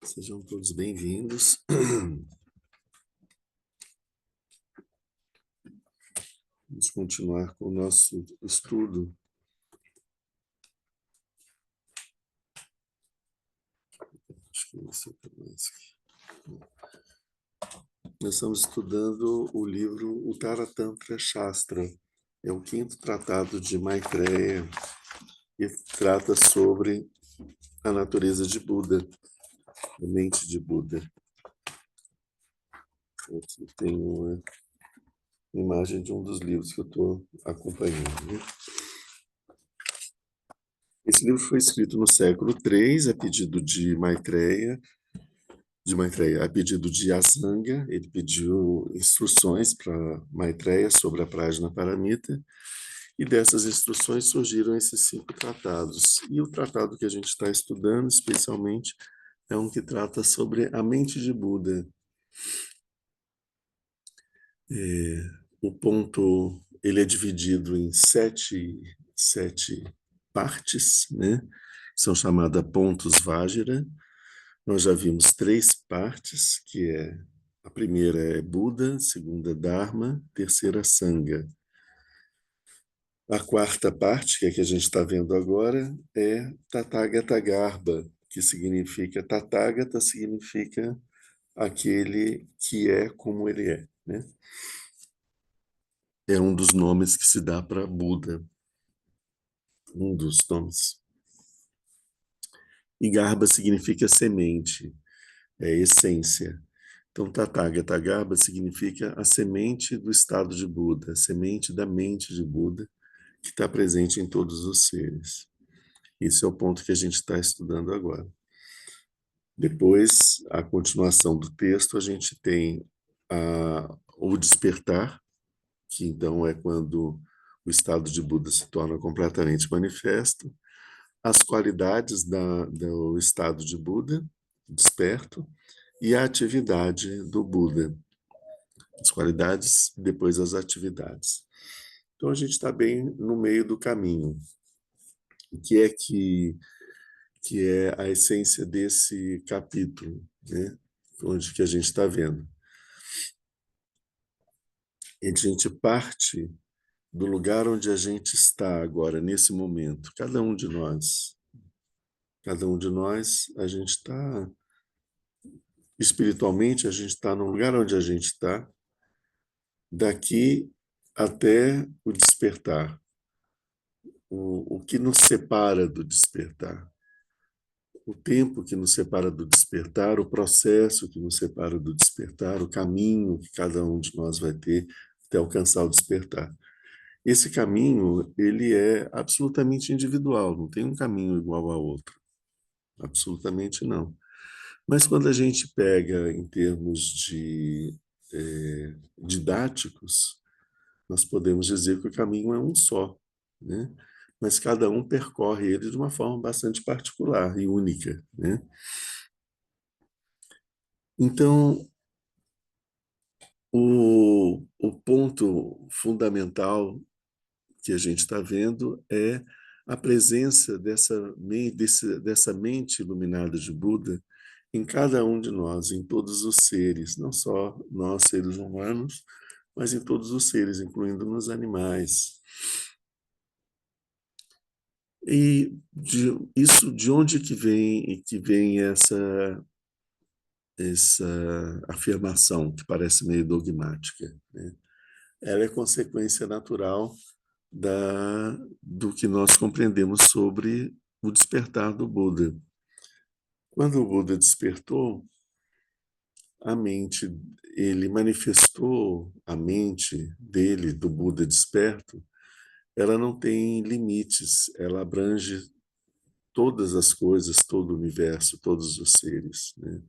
Sejam todos bem-vindos. Vamos continuar com o nosso estudo. Acho que esse é mais aqui. Nós estamos estudando o livro Uttara Tantra Shastra. É o 5º tratado de Maitreya e trata sobre a natureza de Buda, a mente de Buda. Aqui tem uma imagem de um dos livros que eu estou acompanhando. Esse livro foi escrito no século III, a pedido de Maitreya, a pedido de Asanga. Ele pediu instruções para Maitreya sobre a Prajnaparamita, e dessas instruções surgiram esses 5 tratados. E o tratado que a gente está estudando, especialmente, é um que trata sobre a mente de Buda. O ponto, ele é dividido em sete partes, né? São chamadas pontos Vajra. Nós já vimos 3 partes, que é a primeira é Buda, a segunda Dharma, a terceira Sangha. A quarta parte, que é a que a gente está vendo agora, é Tathagata Garbha, que significa, Tathagata significa aquele que é como ele é, né? É um dos nomes que se dá para Buda, um dos nomes. E Garbha significa semente, é essência. Então, Tathagata Garbha significa a semente do estado de Buda, a semente da mente de Buda, que está presente em todos os seres. Esse é o ponto que a gente está estudando agora. Depois, a continuação do texto, a gente tem o despertar, que então é quando o estado de Buda se torna completamente manifesto, as qualidades do estado de Buda, desperto, e a atividade do Buda. As qualidades, depois as atividades. Então, a gente está bem no meio do caminho. O que é a essência desse capítulo, né? Onde que a gente está vendo? E a gente parte do lugar onde a gente está agora, nesse momento. Cada um de nós, a gente está, espiritualmente, a gente está no lugar onde a gente está, daqui até o despertar. O que nos separa do despertar? O tempo que nos separa do despertar, o processo que nos separa do despertar, o caminho que cada um de nós vai ter até alcançar o despertar. Esse caminho, ele é absolutamente individual, não tem um caminho igual ao outro. Absolutamente não. Mas quando a gente pega em termos didáticos, nós podemos dizer que o caminho é um só, né? Mas cada um percorre ele de uma forma bastante particular e única, né? Então, o ponto fundamental que a gente está vendo é a presença dessa mente iluminada de Buda em cada um de nós, em todos os seres, não só nós, seres humanos, mas em todos os seres, incluindo nos animais. E isso de onde que vem essa afirmação que parece meio dogmática, né? Ela é consequência natural do que nós compreendemos sobre o despertar do Buda. Quando o Buda despertou, a mente, ele manifestou a mente dele, do Buda desperto, ela não tem limites, ela abrange todas as coisas, todo o universo, todos os seres, né?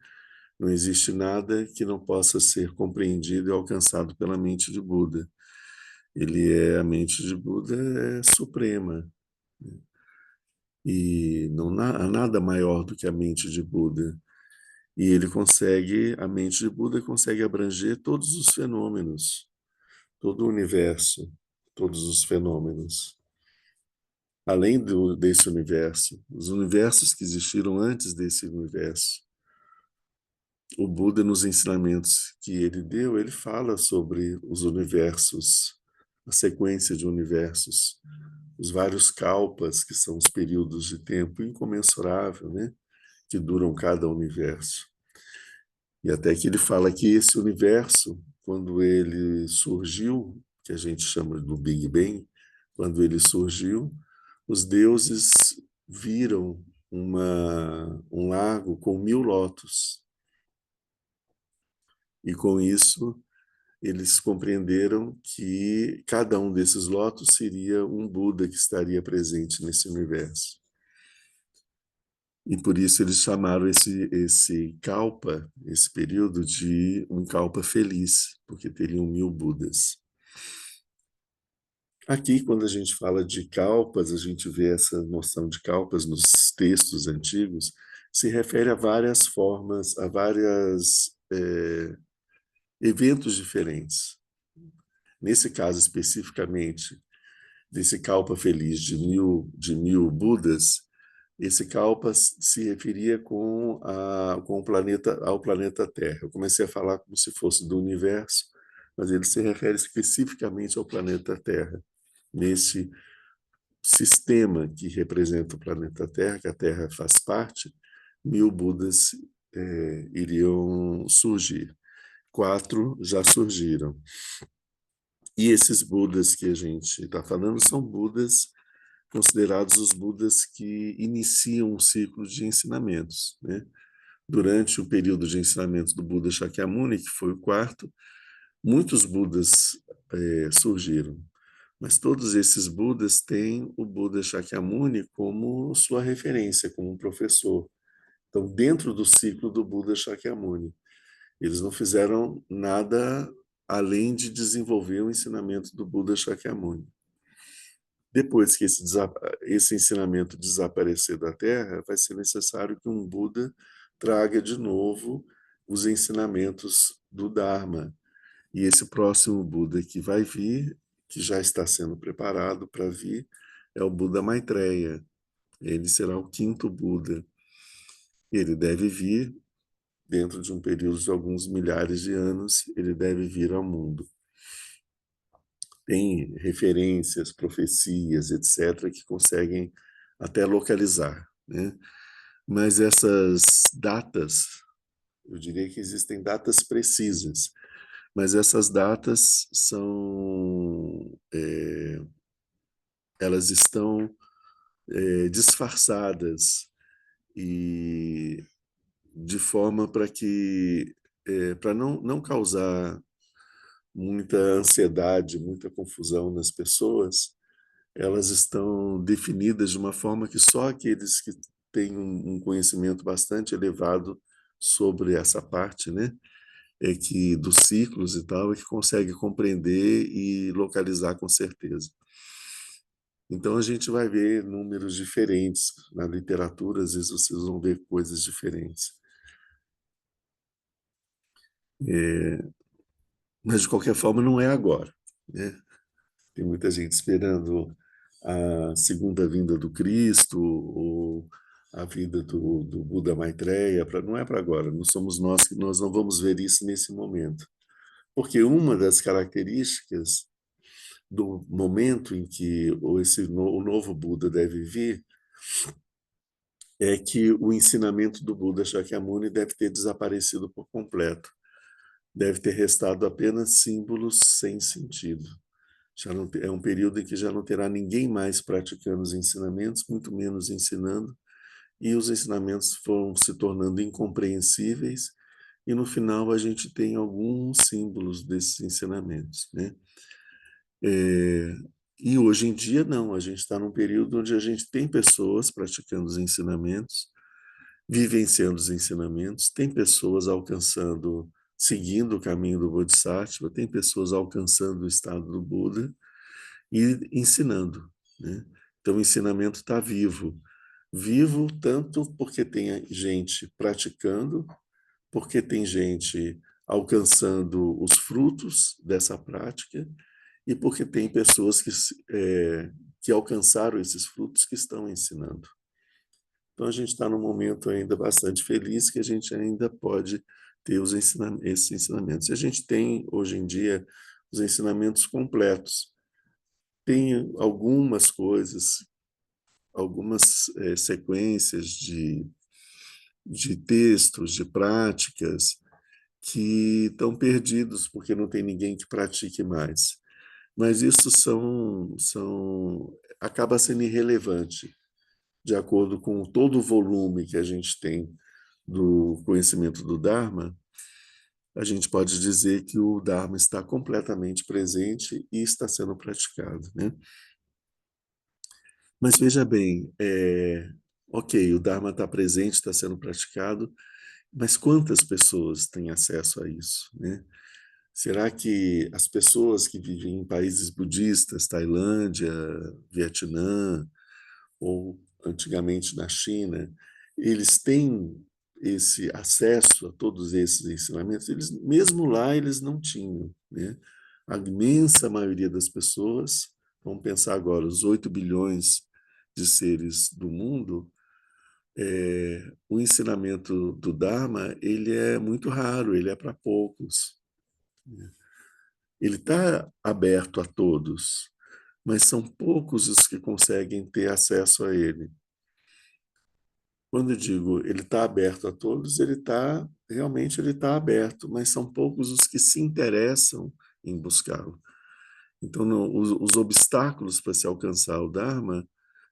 Não existe nada que não possa ser compreendido e alcançado pela mente de Buda. A mente de Buda é suprema, né? E não há nada maior do que a mente de Buda. E a mente de Buda consegue abranger todos os fenômenos, todo o universo, todos os fenômenos. Além desse universo, os universos que existiram antes desse universo, o Buda, nos ensinamentos que ele deu, ele fala sobre os universos, a sequência de universos, os vários kalpas, que são os períodos de tempo incomensurável, né, que duram cada universo. E até que ele fala que esse universo, quando ele surgiu, que a gente chama do Big Bang, quando ele surgiu, os deuses viram um lago com 1000 lótus. E com isso, eles compreenderam que cada um desses lótus seria um Buda que estaria presente nesse universo. E por isso eles chamaram esse kalpa, esse período, de um kalpa feliz, porque teriam 1000 Budas. Aqui, quando a gente fala de kalpas, a gente vê essa noção de kalpas nos textos antigos, se refere a várias formas, a vários eventos diferentes. Nesse caso especificamente, desse kalpa feliz de mil Budas, esse kalpa se referia com o planeta, ao planeta Terra. Eu comecei a falar como se fosse do universo, mas ele se refere especificamente ao planeta Terra, nesse sistema que representa o planeta Terra, que a Terra faz parte. 1000 Budas iriam surgir. 4 já surgiram. E esses Budas que a gente está falando são Budas considerados os Budas que iniciam um ciclo de ensinamentos, né? Durante o período de ensinamentos do Buda Shakyamuni, que foi o quarto, muitos Budas surgiram, mas todos esses Budas têm o Buda Shakyamuni como sua referência, como um professor. Então, dentro do ciclo do Buda Shakyamuni, eles não fizeram nada além de desenvolver o ensinamento do Buda Shakyamuni. Depois que esse ensinamento desaparecer da Terra, vai ser necessário que um Buda traga de novo os ensinamentos do Dharma. E esse próximo Buda que vai vir, que já está sendo preparado para vir, é o Buda Maitreya. Ele será o quinto Buda. Ele deve vir dentro de um período de alguns milhares de anos, ele deve vir ao mundo. Tem referências, profecias, etc., que conseguem até localizar, né? Mas essas datas, eu diria que existem datas precisas, mas essas datas elas estão disfarçadas e de forma para não causar muita ansiedade, muita confusão nas pessoas, elas estão definidas de uma forma que só aqueles que têm um conhecimento bastante elevado sobre essa parte, né, que dos ciclos e tal, é que consegue compreender e localizar com certeza. Então a gente vai ver números diferentes na literatura, às vezes vocês vão ver coisas diferentes. Mas de qualquer forma não é agora, né? Tem muita gente esperando a segunda vinda do Cristo ou a vida do Buda Maitreya, não é para agora, não somos nós que nós não vamos ver isso nesse momento. Porque uma das características do momento em que o novo Buda deve vir é que o ensinamento do Buda Shakyamuni deve ter desaparecido por completo. Deve ter restado apenas símbolos sem sentido. Já não, é um período em que já não terá ninguém mais praticando os ensinamentos, muito menos ensinando, e os ensinamentos vão se tornando incompreensíveis, e no final a gente tem alguns símbolos desses ensinamentos, né? E hoje em dia não, a gente está num período onde a gente tem pessoas praticando os ensinamentos, vivenciando os ensinamentos, tem pessoas alcançando, seguindo o caminho do Bodhisattva, tem pessoas alcançando o estado do Buda, e ensinando, né? Então o ensinamento está vivo. Vivo tanto porque tem gente praticando, porque tem gente alcançando os frutos dessa prática e porque tem pessoas que alcançaram esses frutos que estão ensinando. Então a gente está num momento ainda bastante feliz que a gente ainda pode ter esses ensinamentos. E a gente tem, hoje em dia, os ensinamentos completos. Tem algumas coisas, algumas sequências de textos, de práticas, que estão perdidos porque não tem ninguém que pratique mais. Mas isso acaba sendo irrelevante, de acordo com todo o volume que a gente tem do conhecimento do Dharma. A gente pode dizer que o Dharma está completamente presente e está sendo praticado, né? Mas veja bem, ok, o Dharma está presente, está sendo praticado, mas quantas pessoas têm acesso a isso, né? Será que as pessoas que vivem em países budistas, Tailândia, Vietnã, ou antigamente na China, eles têm esse acesso a todos esses ensinamentos? Eles, mesmo lá, eles não tinham, né? A imensa maioria das pessoas, vamos pensar agora, os 8 bilhões de seres do mundo, o ensinamento do Dharma, ele é muito raro, ele é para poucos. Ele está aberto a todos, mas são poucos os que conseguem ter acesso a ele. Quando eu digo ele está aberto a todos, realmente ele está aberto, mas são poucos os que se interessam em buscá-lo. Então, os obstáculos para se alcançar o Dharma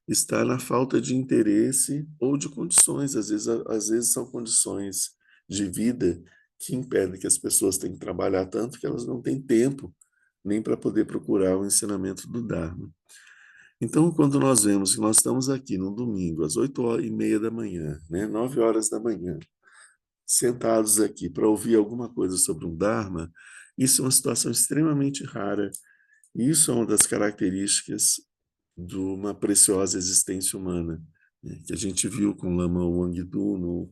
está na falta de interesse ou de condições. Às vezes são condições de vida que impedem que as pessoas tenham que trabalhar tanto que elas não têm tempo nem para poder procurar o ensinamento do Dharma. Então, quando nós vemos que nós estamos aqui no domingo, às 8h30 da manhã, né, 9 horas da manhã, sentados aqui para ouvir alguma coisa sobre um Dharma, isso é uma situação extremamente rara. E isso é uma das características de uma preciosa existência humana, né, que a gente viu com Lama Wangdu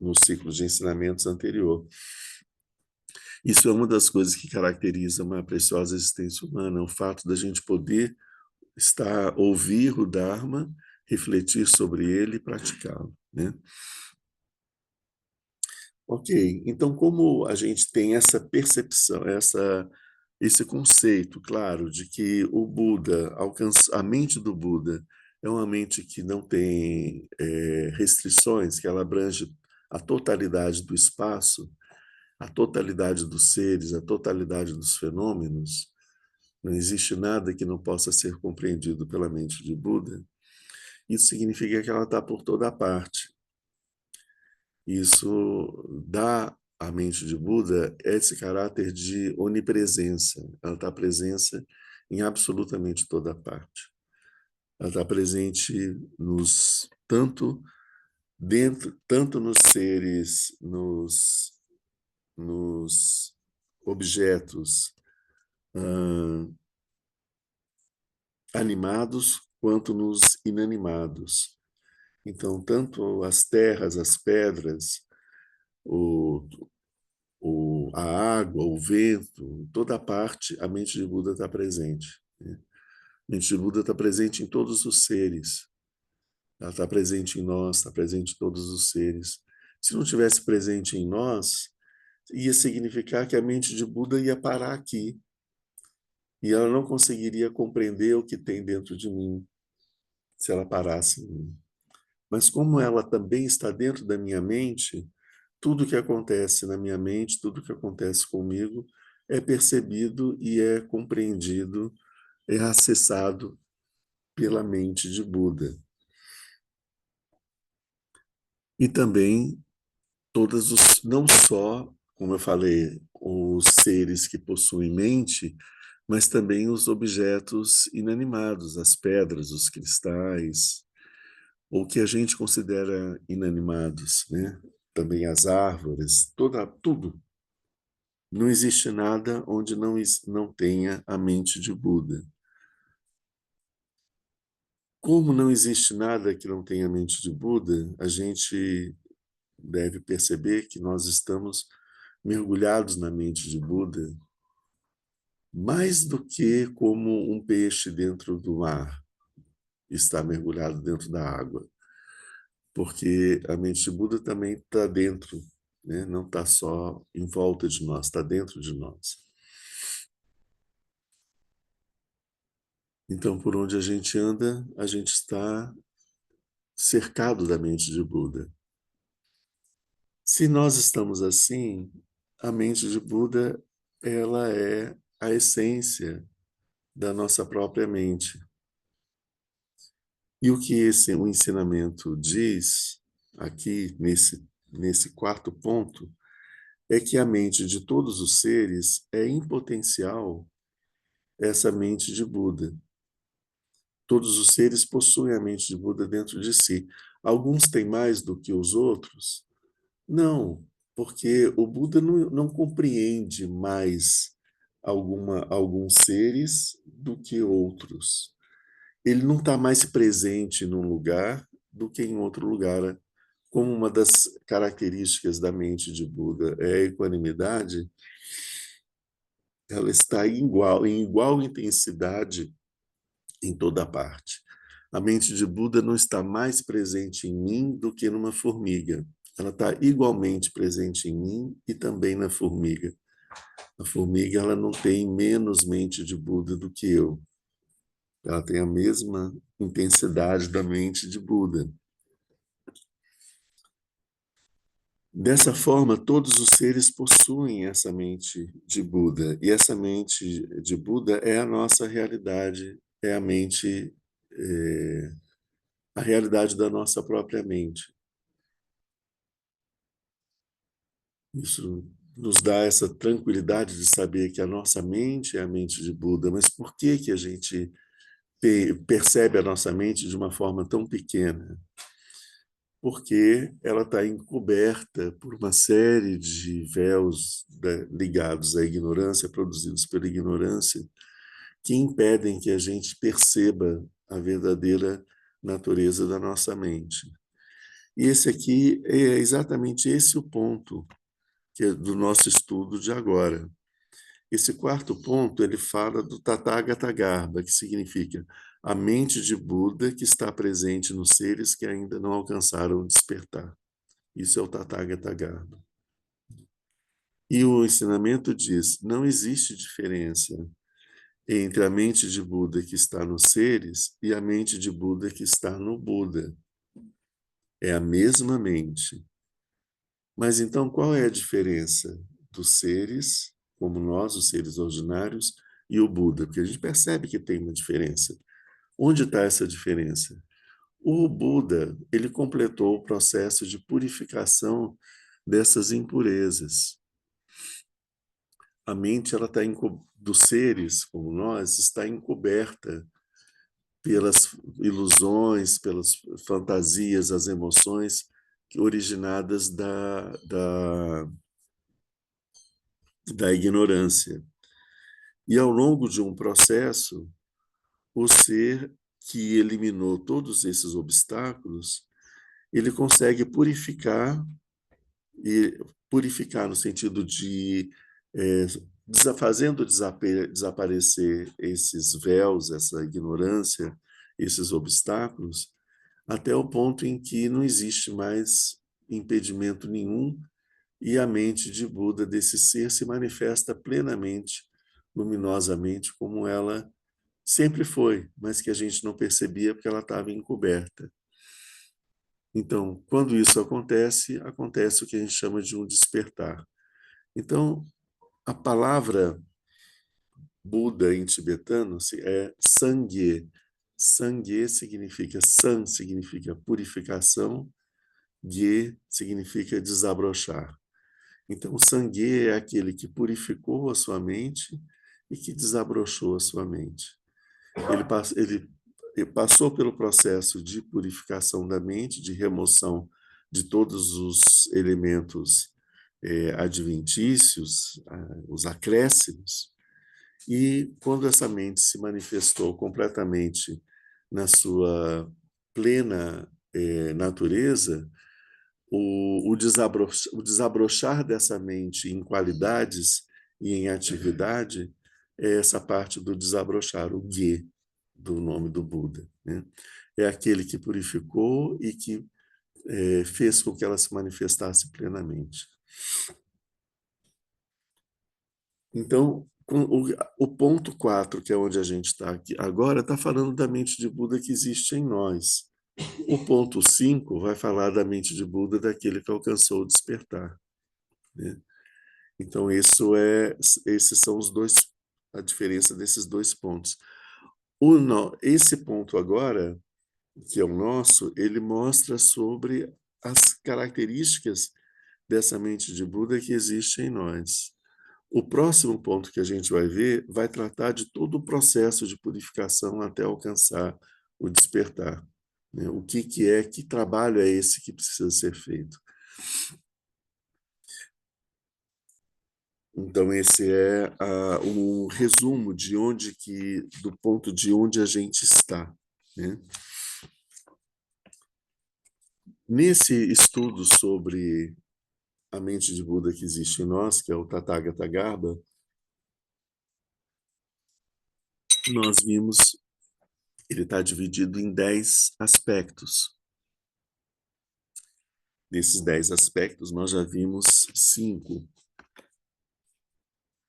nos ciclos de ensinamentos anterior. Isso é uma das coisas que caracteriza uma preciosa existência humana, o fato da gente poder ouvir o Dharma, refletir sobre ele e praticá-lo, né? Ok, então como a gente tem essa percepção, esse conceito, claro, de que o Buda, a mente do Buda é uma mente que não tem restrições, que ela abrange a totalidade do espaço, a totalidade dos seres, a totalidade dos fenômenos, não existe nada que não possa ser compreendido pela mente de Buda. Isso significa que ela está por toda parte. Isso dá à mente de Buda esse caráter de onipresença. Ela está presente em absolutamente toda parte. Ela está presente tanto nos seres, nos objetos animados, quanto nos inanimados. Então, tanto as terras, as pedras, o, a água, o vento, em toda parte, a mente de Buda está presente, né? A mente de Buda está presente em todos os seres. Ela está presente em nós, está presente em todos os seres. Se não tivesse presente em nós, ia significar que a mente de Buda ia parar aqui e ela não conseguiria compreender o que tem dentro de mim se ela parasse em mim. Mas como ela também está dentro da minha mente, tudo que acontece na minha mente, tudo que acontece comigo, é percebido e é compreendido, é acessado pela mente de Buda. E também não só, como eu falei, os seres que possuem mente, mas também os objetos inanimados, as pedras, os cristais, ou que a gente considera inanimados, né? Também as árvores, tudo. Não existe nada onde não tenha a mente de Buda. Como não existe nada que não tenha a mente de Buda, a gente deve perceber que nós estamos mergulhados na mente de Buda, mais do que como um peixe dentro do mar está mergulhado dentro da água. porque a mente de Buda também está dentro, né? Não está só em volta de nós, está dentro de nós. Então, por onde a gente anda, a gente está cercado da mente de Buda. Se nós estamos assim, a mente de Buda, ela é a essência da nossa própria mente. E o que o ensinamento diz aqui nesse quarto ponto é que a mente de todos os seres é em potencial essa mente de Buda. Todos os seres possuem a mente de Buda dentro de si. Alguns têm mais do que os outros? Não, porque o Buda não compreende mais alguns seres do que outros. Ele não está mais presente num lugar do que em outro lugar. Como uma das características da mente de Buda é a equanimidade, ela está em igual intensidade em toda parte. A mente de Buda não está mais presente em mim do que numa formiga. Ela está igualmente presente em mim e também na formiga. A formiga ela não tem menos mente de Buda do que eu. Ela tem a mesma intensidade da mente de Buda. Dessa forma, todos os seres possuem essa mente de Buda. E essa mente de Buda é a nossa realidade, é a realidade da nossa própria mente. Isso nos dá essa tranquilidade de saber que a nossa mente é a mente de Buda, mas por que que a gente percebe a nossa mente de uma forma tão pequena? Porque ela está encoberta por uma série de véus, né, ligados à ignorância, produzidos pela ignorância, que impedem que a gente perceba a verdadeira natureza da nossa mente. E esse aqui é exatamente esse o ponto que é do nosso estudo de agora. Esse quarto ponto, ele fala do Tathagata Garbha, que significa a mente de Buda que está presente nos seres que ainda não alcançaram o despertar. Isso é o Tathagata Garbha. E o ensinamento diz, não existe diferença entre a mente de Buda que está nos seres e a mente de Buda que está no Buda. É a mesma mente. Mas então qual é a diferença dos seres, como nós, os seres ordinários, e o Buda? Porque a gente percebe que tem uma diferença. Onde está essa diferença? O Buda, ele completou o processo de purificação dessas impurezas. A mente, ela está dos seres, como nós, está encoberta pelas ilusões, pelas fantasias, as emoções originadas da ignorância. E ao longo de um processo, o ser que eliminou todos esses obstáculos, ele consegue purificar, e purificar no sentido de fazendo desaparecer esses véus, essa ignorância, esses obstáculos, até o ponto em que não existe mais impedimento nenhum e a mente de Buda desse ser se manifesta plenamente, luminosamente, como ela sempre foi, mas que a gente não percebia porque ela estava encoberta. Então, quando isso acontece, acontece o que a gente chama de um despertar. Então, a palavra Buda em tibetano é Sangye. Sangye significa San significa purificação, Gye significa desabrochar. Então, o Sangye é aquele que purificou a sua mente e que desabrochou a sua mente. Ele passou pelo processo de purificação da mente, de remoção de todos os elementos adventícios, os acréscimos, e quando essa mente se manifestou completamente na sua plena natureza, o desabrochar dessa mente em qualidades e em atividade é essa parte do desabrochar, o Gye, do nome do Buda, né? É aquele que purificou e que fez com que ela se manifestasse plenamente. Então, o ponto 4, que é onde a gente está aqui agora, está falando da mente de Buda que existe em nós. O ponto 5 vai falar da mente de Buda daquele que alcançou o despertar, né? Então, esses são os dois, a diferença desses dois pontos. Esse ponto agora, que é o nosso, ele mostra sobre as características dessa mente de Buda que existe em nós. O próximo ponto que a gente vai ver vai tratar de todo o processo de purificação até alcançar o despertar, né? O que é, que trabalho é esse que precisa ser feito? Então, esse é o resumo de do ponto de onde a gente está, né? Nesse estudo sobre a mente de Buda que existe em nós, que é o Tathagata Garbha, nós vimos, ele está dividido em 10 aspectos. Desses 10 aspectos, nós já vimos 5.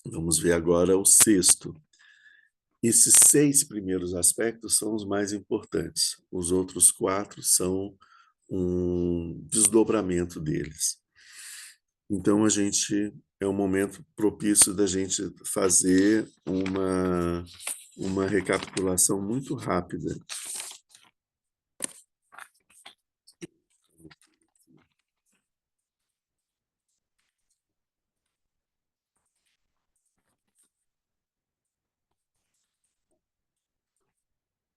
Vamos ver agora o sexto. Esses 6 primeiros aspectos são os mais importantes. Os outros 4 são um desdobramento deles. Então, é um momento propício da gente fazer uma recapitulação muito rápida.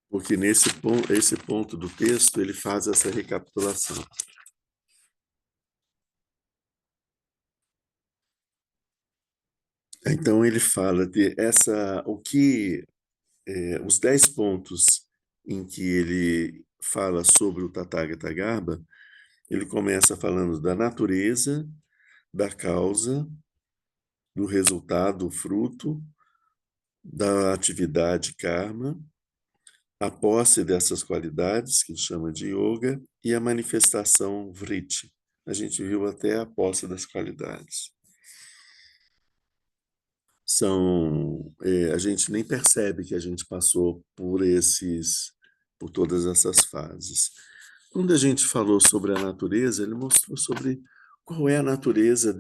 Porque esse ponto do texto, ele faz essa recapitulação. Então, ele fala de os 10 pontos em que ele fala sobre o Tathagata Garbha. Ele começa falando da natureza, da causa, do resultado, o fruto, da atividade karma, a posse dessas qualidades, que chama de yoga, e a manifestação vritti. A gente viu até a posse das qualidades. A gente nem percebe que a gente passou por todas essas fases. Quando a gente falou sobre a natureza, ele mostrou sobre qual é a natureza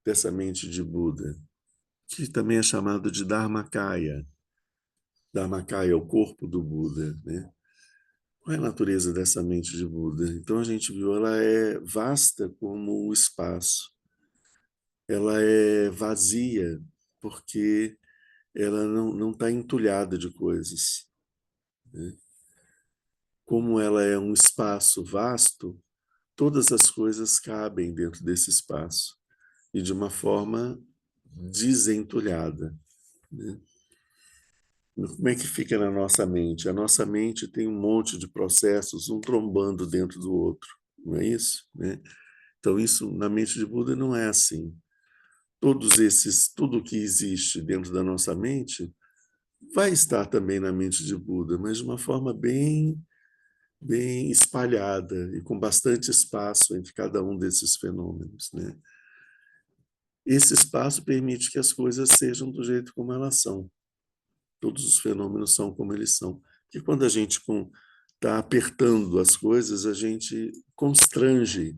dessa mente de Buda, que também é chamado de Dharmakaya. Dharmakaya é o corpo do Buda, né? Qual é a natureza dessa mente de Buda? Então a gente viu, ela é vasta como o espaço. Ela é vazia porque ela não está entulhada de coisas, né? Como ela é um espaço vasto, todas as coisas cabem dentro desse espaço e de uma forma desentulhada, né? Como é que fica na nossa mente? A nossa mente tem um monte de processos, um trombando dentro do outro, não é isso, né? Então, isso na mente de Buda não é assim. Tudo que existe dentro da nossa mente vai estar também na mente de Buda, mas de uma forma bem espalhada e com bastante espaço entre cada um desses fenômenos, né? Esse espaço permite que as coisas sejam do jeito como elas são. Todos os fenômenos são como eles são. Porque quando a gente está apertando as coisas, a gente constrange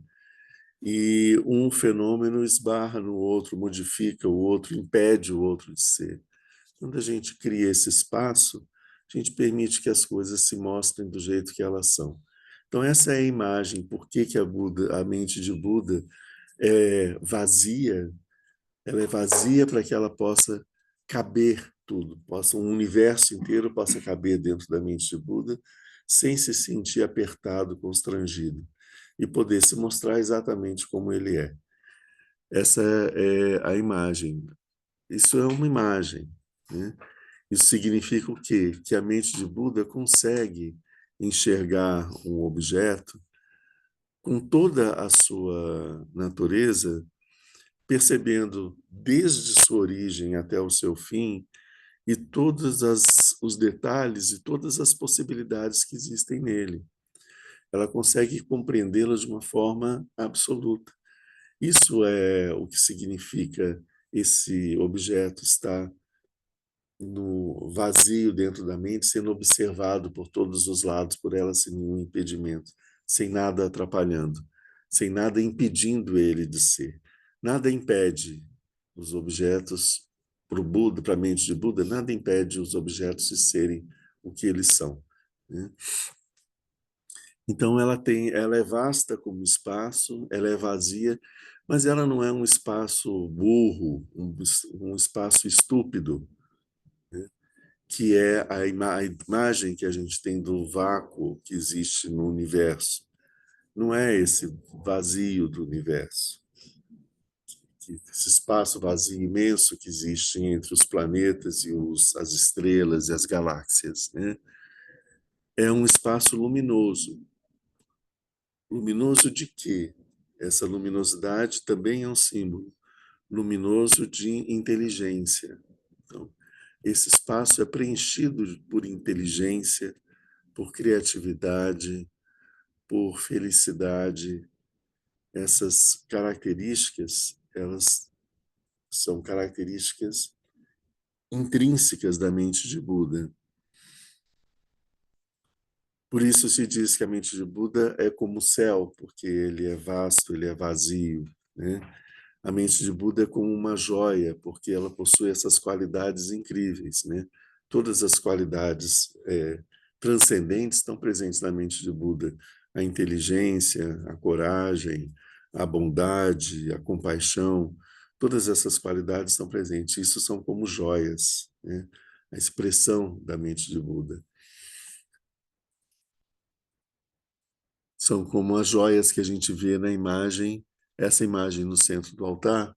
e um fenômeno esbarra no outro, modifica o outro, impede o outro de ser. Quando a gente cria esse espaço, a gente permite que as coisas se mostrem do jeito que elas são. Então, essa é a imagem. Por que a mente de Buda é vazia? Ela é vazia para que ela possa caber tudo, um universo inteiro possa caber dentro da mente de Buda, sem se sentir apertado, constrangido, e poder se mostrar exatamente como ele é. Essa é a imagem. Isso é uma imagem, né? Isso significa o quê? Que a mente de Buda consegue enxergar um objeto com toda a sua natureza, percebendo desde sua origem até o seu fim e os detalhes e todas as possibilidades que existem nele. ela consegue compreendê-la de uma forma absoluta. Isso é o que significa esse objeto estar no vazio dentro da mente, sendo observado por todos os lados por ela sem nenhum impedimento, sem nada atrapalhando, sem nada impedindo ele de ser. Nada impede os objetos para o Buda, para a mente de Buda, nada impede os objetos de serem o que eles são, né? Então ela é vasta como espaço, ela é vazia, mas ela não é um espaço burro, um espaço estúpido, né? Que é a imagem que a gente tem do vácuo que existe no universo. Não é esse vazio do universo, esse espaço vazio imenso que existe entre os planetas e as estrelas e as galáxias, né? É um espaço luminoso. Luminoso de quê? Essa luminosidade também é um símbolo luminoso de inteligência. Então, esse espaço é preenchido por inteligência, por criatividade, por felicidade. Essas características, elas são características intrínsecas da mente de Buda. Por isso se diz que a mente de Buda é como o céu, porque ele é vasto, ele é vazio, né? A mente de Buda é como uma joia, porque ela possui essas qualidades incríveis, né? Todas as qualidades transcendentes estão presentes na mente de Buda. A inteligência, a coragem, a bondade, a compaixão, todas essas qualidades estão presentes. Isso são como joias, né? A expressão da mente de Buda. São como as joias que a gente vê na imagem, essa imagem no centro do altar,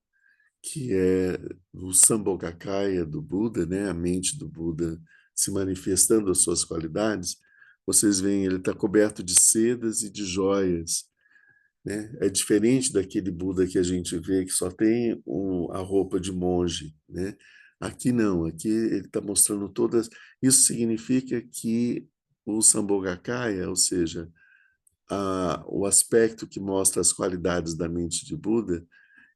que é o Sambhogakaya do Buda, né? A mente do Buda se manifestando as suas qualidades. Vocês veem, ele está coberto de sedas e de joias, né? É diferente daquele Buda que a gente vê que só tem a roupa de monge, né? Aqui não, aqui ele está mostrando todas. Isso significa que o Sambhogakaya, ou seja, o aspecto que mostra as qualidades da mente de Buda,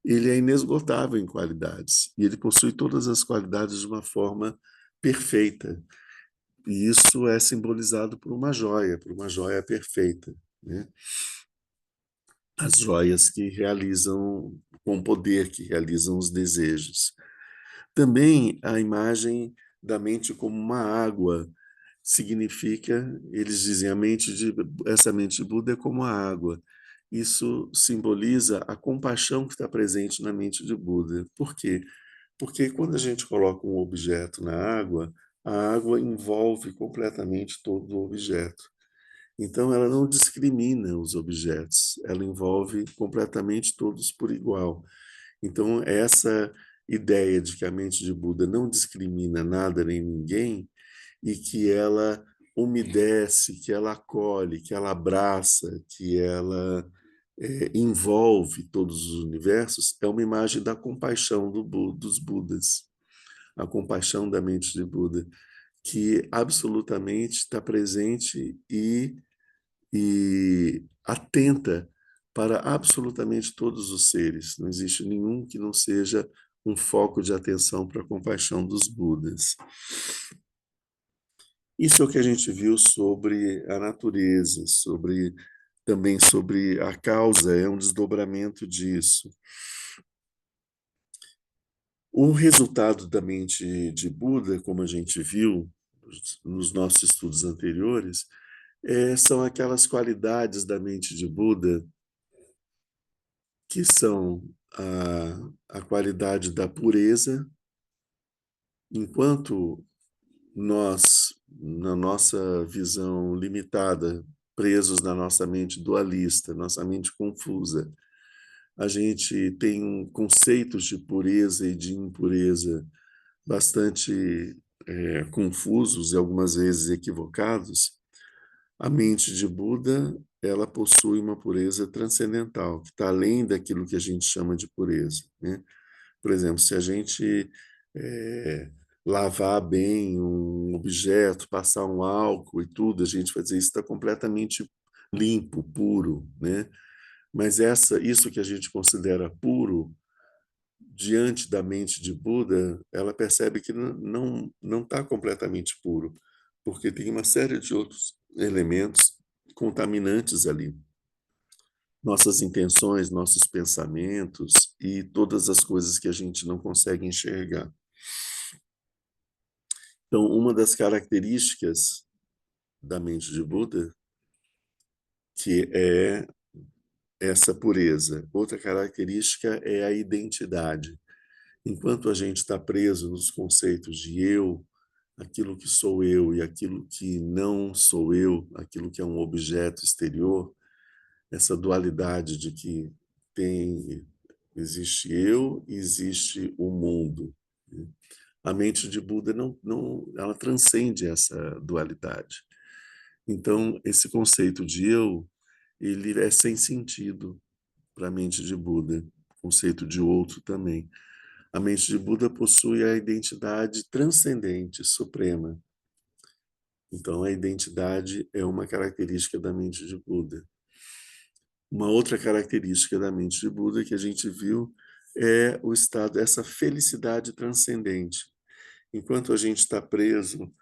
ele é inesgotável em qualidades e ele possui todas as qualidades de uma forma perfeita. E isso é simbolizado por uma joia perfeita, né? As joias que realizam com poder, que realizam os desejos. Também a imagem da mente como uma água significa, eles dizem, essa mente de Buda é como a água. Isso simboliza a compaixão que está presente na mente de Buda. Por quê? Porque quando a gente coloca um objeto na água, a água envolve completamente todo o objeto. Então, ela não discrimina os objetos, ela envolve completamente todos por igual. Então, essa ideia de que a mente de Buda não discrimina nada nem ninguém e que ela umedece, que ela acolhe, que ela abraça, que ela envolve todos os universos, é uma imagem da compaixão dos Budas, a compaixão da mente de Buda, que absolutamente está presente e atenta para absolutamente todos os seres. Não existe nenhum que não seja um foco de atenção para a compaixão dos Budas. Isso é o que a gente viu sobre a natureza, também sobre a causa, é um desdobramento disso. O resultado da mente de Buda, como a gente viu nos nossos estudos anteriores, são aquelas qualidades da mente de Buda que são a qualidade da pureza, enquanto nós, na nossa visão limitada, presos na nossa mente dualista, nossa mente confusa, a gente tem conceitos de pureza e de impureza bastante confusos e algumas vezes equivocados. A mente de Buda, ela possui uma pureza transcendental, que está além daquilo que a gente chama de pureza, né? Por exemplo, se a gente é, lavar bem um objeto, passar um álcool e tudo, a gente vai dizer isso está completamente limpo, puro, né? Mas isso que a gente considera puro, diante da mente de Buda, ela percebe que não está completamente puro, porque tem uma série de outros elementos contaminantes ali. Nossas intenções, nossos pensamentos e todas as coisas que a gente não consegue enxergar. Então, uma das características da mente de Buda, que é essa pureza. Outra característica é a identidade. Enquanto a gente está preso nos conceitos de eu, aquilo que sou eu e aquilo que não sou eu, aquilo que é um objeto exterior, essa dualidade de que existe eu e existe o mundo. A mente de Buda ela transcende essa dualidade. Então, esse conceito de eu, ele é sem sentido para a mente de Buda, conceito de outro também. A mente de Buda possui a identidade transcendente, suprema. Então, a identidade é uma característica da mente de Buda. Uma outra característica da mente de Buda que a gente viu é o estado, essa felicidade transcendente. Enquanto a gente está preso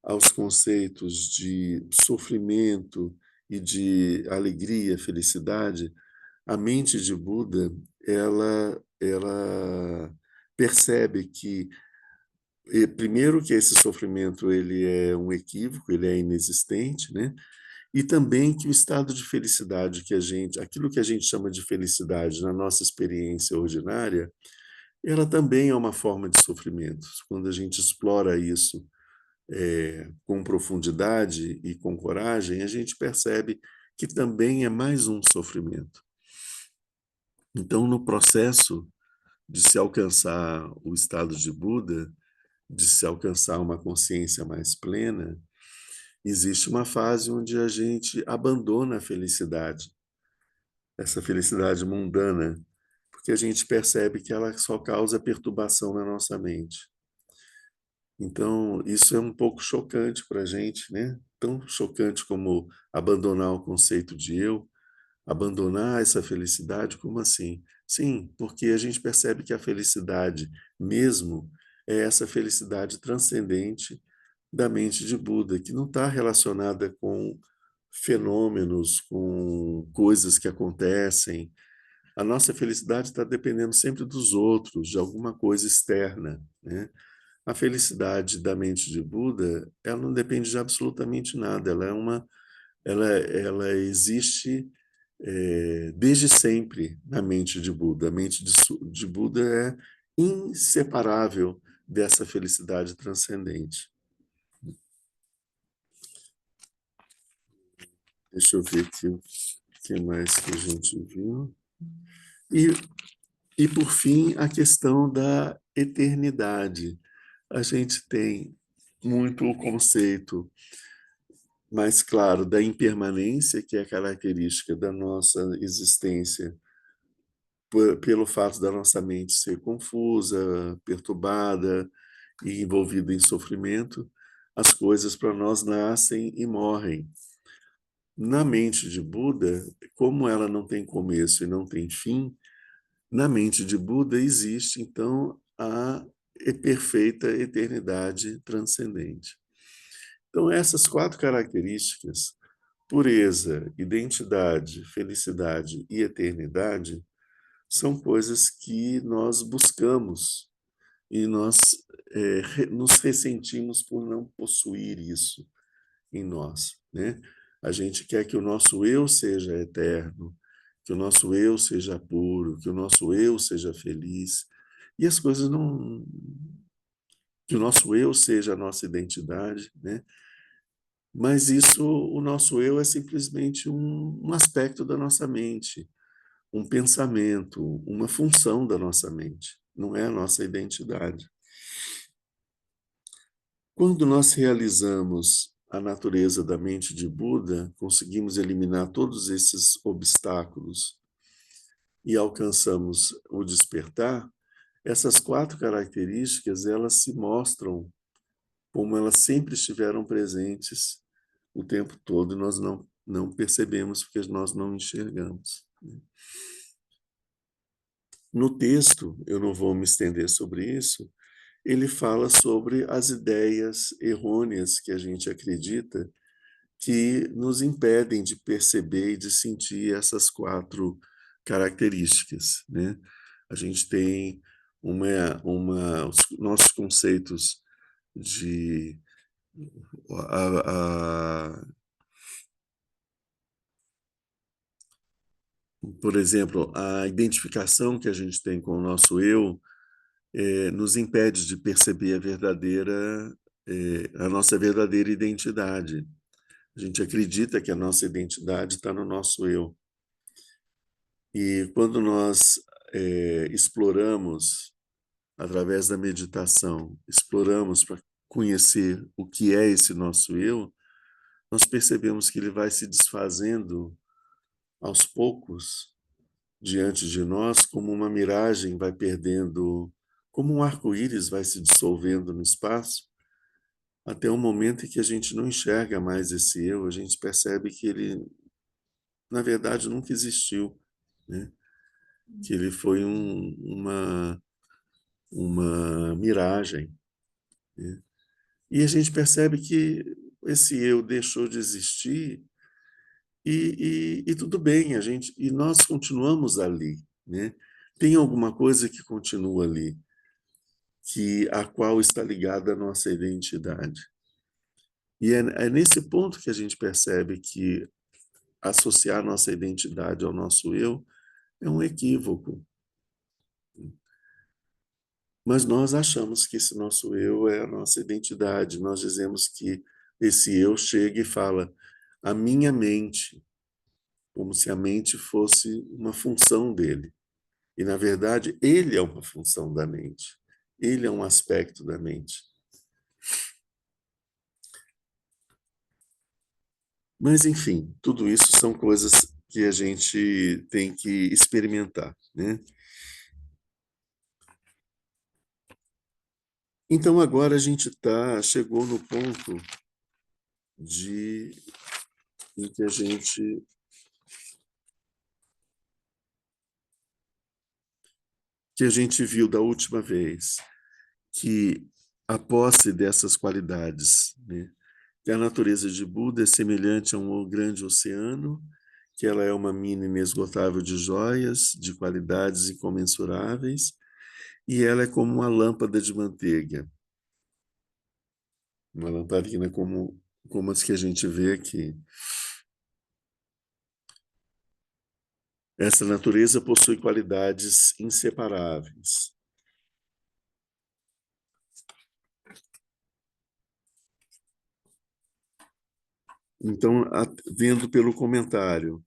aos conceitos de sofrimento e de alegria, felicidade, a mente de Buda, ela percebe que primeiro que esse sofrimento ele é um equívoco, ele é inexistente, né? E também que o estado de felicidade aquilo que a gente chama de felicidade na nossa experiência ordinária, ela também é uma forma de sofrimento. Quando a gente explora isso com profundidade e com coragem, a gente percebe que também é mais um sofrimento. Então, no processo de se alcançar o estado de Buda, de se alcançar uma consciência mais plena, existe uma fase onde a gente abandona a felicidade, essa felicidade mundana, porque a gente percebe que ela só causa perturbação na nossa mente. Então, isso é um pouco chocante para a gente, né? Tão chocante como abandonar o conceito de eu, abandonar essa felicidade, como assim? Sim, porque a gente percebe que a felicidade mesmo é essa felicidade transcendente da mente de Buda, que não está relacionada com fenômenos, com coisas que acontecem. A nossa felicidade está dependendo sempre dos outros, de alguma coisa externa, né? A felicidade da mente de Buda, ela não depende de absolutamente nada. Ela existe desde sempre na mente de Buda. A mente de Buda é inseparável dessa felicidade transcendente. Deixa eu ver aqui o que mais que a gente viu. E, e por fim, a questão da eternidade. A gente tem muito o conceito mais claro da impermanência, que é característica da nossa existência, pelo fato da nossa mente ser confusa, perturbada e envolvida em sofrimento, as coisas para nós nascem e morrem. Na mente de Buda, como ela não tem começo e não tem fim, na mente de Buda existe, então, a perfeita eternidade transcendente. Então, essas quatro características, pureza, identidade, felicidade e eternidade, são coisas que nós buscamos e nós nos ressentimos por não possuir isso em nós, né? A gente quer que o nosso eu seja eterno, que o nosso eu seja puro, que o nosso eu seja feliz. E as coisas não. Que o nosso eu seja a nossa identidade, né? Mas isso, o nosso eu é simplesmente um aspecto da nossa mente, um pensamento, uma função da nossa mente, não é a nossa identidade. Quando nós realizamos a natureza da mente de Buda, conseguimos eliminar todos esses obstáculos e alcançamos o despertar, essas quatro características, elas se mostram como elas sempre estiveram presentes o tempo todo e nós não percebemos porque nós não enxergamos. No texto, eu não vou me estender sobre isso, ele fala sobre as ideias errôneas que a gente acredita que nos impedem de perceber e de sentir essas quatro características, né? A gente tem os nossos conceitos de a, por exemplo, a identificação que a gente tem com o nosso eu nos impede de perceber a nossa verdadeira identidade. A gente acredita que a nossa identidade está no nosso eu. E quando nós exploramos, através da meditação, exploramos para conhecer o que é esse nosso eu, nós percebemos que ele vai se desfazendo aos poucos diante de nós, como uma miragem vai perdendo, como um arco-íris vai se dissolvendo no espaço, até o momento em que a gente não enxerga mais esse eu, a gente percebe que ele, na verdade, nunca existiu, né? Que ele foi uma miragem, né? E a gente percebe que esse eu deixou de existir e tudo bem, e nós continuamos ali, né? Tem alguma coisa que continua ali, a qual está ligada a nossa identidade. E é nesse ponto que a gente percebe que associar nossa identidade ao nosso eu é um equívoco. Mas nós achamos que esse nosso eu é a nossa identidade. Nós dizemos que esse eu chega e fala a minha mente, como se a mente fosse uma função dele. E, na verdade, ele é uma função da mente. Ele é um aspecto da mente. Mas, enfim, tudo isso são coisas que a gente tem que experimentar, né? Então, agora a gente chegou no ponto de em que a gente viu da última vez, que a posse dessas qualidades, né? Que a natureza de Buda é semelhante a um grande oceano, que ela é uma mina inesgotável de joias, de qualidades incomensuráveis, e ela é como uma lâmpada de manteiga, uma lamparina como as que a gente vê aqui. Essa natureza possui qualidades inseparáveis. Então, vendo pelo comentário,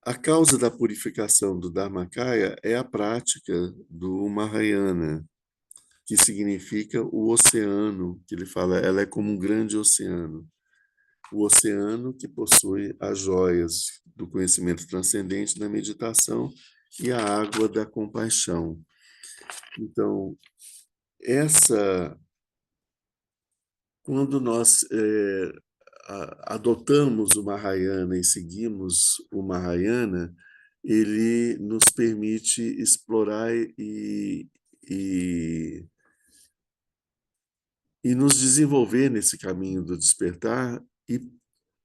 a causa da purificação do Dharmakaya é a prática do Mahayana, que significa o oceano, que ele fala, ela é como um grande oceano. O oceano que possui as joias do conhecimento transcendente da meditação e a água da compaixão. Então, quando nós adotamos o Mahayana e seguimos o Mahayana, ele nos permite explorar e, e nos desenvolver nesse caminho do despertar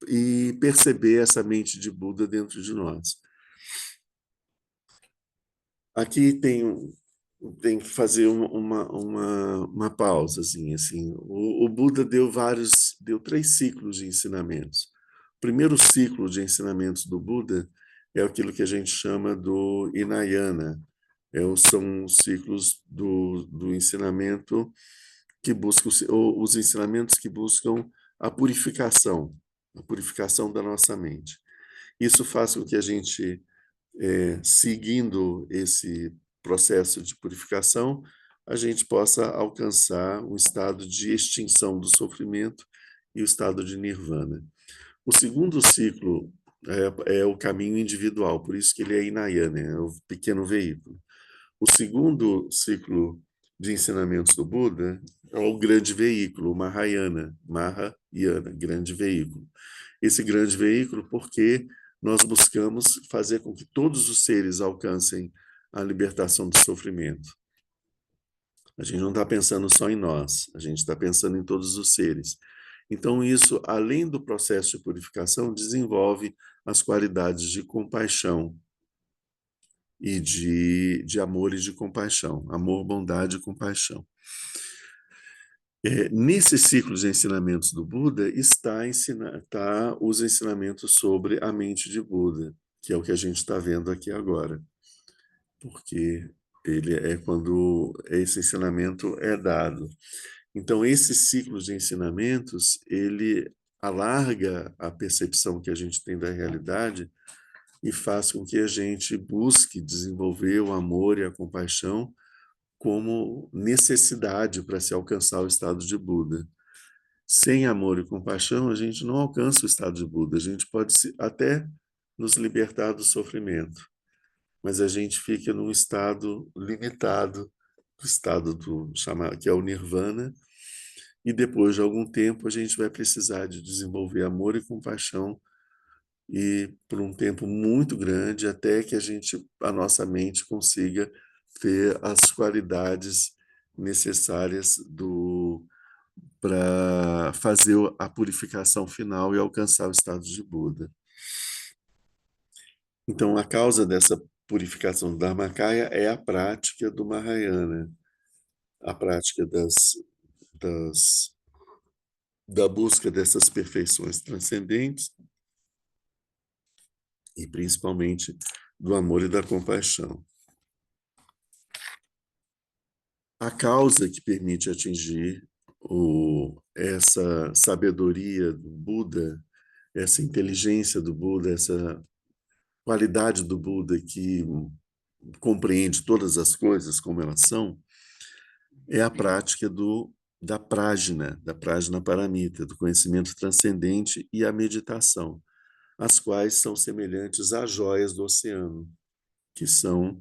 e perceber essa mente de Buda dentro de nós. Aqui tem que fazer uma pausa, assim. O Buda deu 3 ciclos de ensinamentos. O primeiro ciclo de ensinamentos do Buda é aquilo que a gente chama do Hinayana. São os ciclos do ensinamento que buscam os ensinamentos que buscam a purificação da nossa mente. Isso faz com que a gente seguindo esse processo de purificação, a gente possa alcançar um estado de extinção do sofrimento e o estado de nirvana. O segundo ciclo é o caminho individual, por isso que ele é Hinayana, é o pequeno veículo. O segundo ciclo de ensinamentos do Buda é o grande veículo, o Mahayana, grande veículo. Esse grande veículo porque nós buscamos fazer com que todos os seres alcancem a libertação do sofrimento. A gente não está pensando só em nós, a gente está pensando em todos os seres. Então, isso, além do processo de purificação, desenvolve as qualidades de compaixão e de amor e de compaixão. Amor, bondade e compaixão. Nesse ciclo de ensinamentos do Buda está os ensinamentos sobre a mente de Buda, que é o que a gente está vendo aqui agora, porque ele é quando esse ensinamento é dado. Então, esse ciclo de ensinamentos, ele alarga a percepção que a gente tem da realidade e faz com que a gente busque desenvolver o amor e a compaixão como necessidade para se alcançar o estado de Buda. Sem amor e compaixão, a gente não alcança o estado de Buda. A gente pode até nos libertar do sofrimento, mas a gente fica num estado limitado, o estado que é o Nirvana, e depois de algum tempo a gente vai precisar de desenvolver amor e compaixão e por um tempo muito grande até que a nossa mente consiga ter as qualidades necessárias para fazer a purificação final e alcançar o estado de Buda. Então, a causa dessa purificação do Dharmakaya é a prática do Mahayana, a prática da busca dessas perfeições transcendentes e principalmente do amor e da compaixão. A causa que permite atingir essa sabedoria do Buda, essa inteligência do Buda, essa qualidade do Buda que compreende todas as coisas como elas são, é a prática da prajna paramita, do conhecimento transcendente e a meditação, as quais são semelhantes às joias do oceano, que são,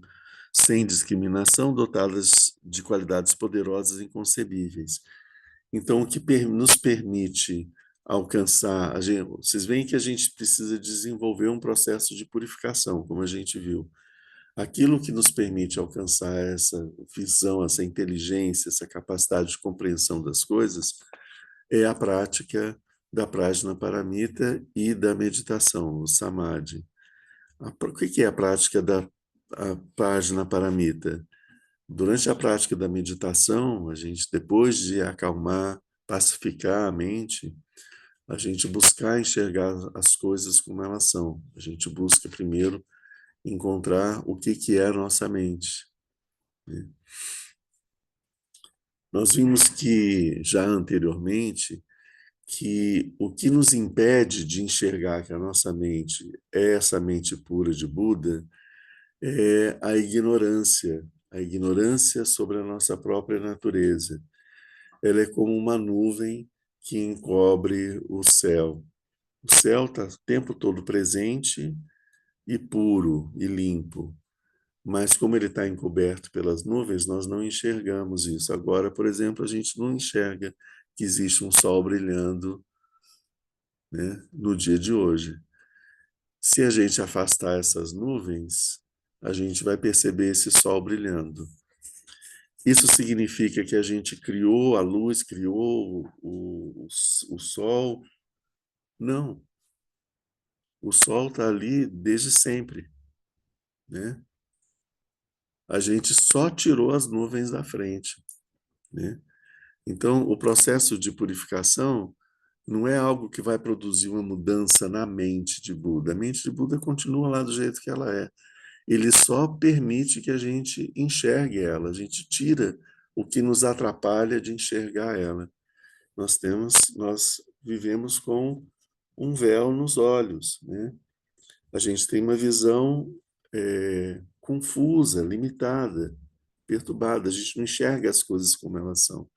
sem discriminação, dotadas de qualidades poderosas e inconcebíveis. Então, o que nos permite alcançar... vocês veem que a gente precisa desenvolver um processo de purificação, como a gente viu. Aquilo que nos permite alcançar essa visão, essa inteligência, essa capacidade de compreensão das coisas é a prática da prajna paramita e da meditação, o samadhi. O que é a prática da prajna paramita? Durante a prática da meditação, a gente, depois de acalmar, pacificar a mente, a gente buscar enxergar as coisas como elas são. A gente busca primeiro encontrar o que é a nossa mente. Nós vimos que, já anteriormente, que o que nos impede de enxergar que a nossa mente é essa mente pura de Buda é a ignorância sobre a nossa própria natureza. Ela é como uma nuvem que encobre o céu. O céu está o tempo todo presente e puro e limpo. Mas como ele está encoberto pelas nuvens, nós não enxergamos isso. Agora, por exemplo, a gente não enxerga que existe um sol brilhando, né, no dia de hoje. Se a gente afastar essas nuvens, a gente vai perceber esse sol brilhando. Isso significa que a gente criou a luz, criou o sol? Não. O sol está ali desde sempre, né? A gente só tirou as nuvens da frente, né? Então, o processo de purificação não é algo que vai produzir uma mudança na mente de Buda. A mente de Buda continua lá do jeito que ela é. Ele só permite que a gente enxergue ela, a gente tira o que nos atrapalha de enxergar ela. Nós vivemos com um véu nos olhos, né? A gente tem uma visão confusa, limitada, perturbada, a gente não enxerga as coisas como elas são.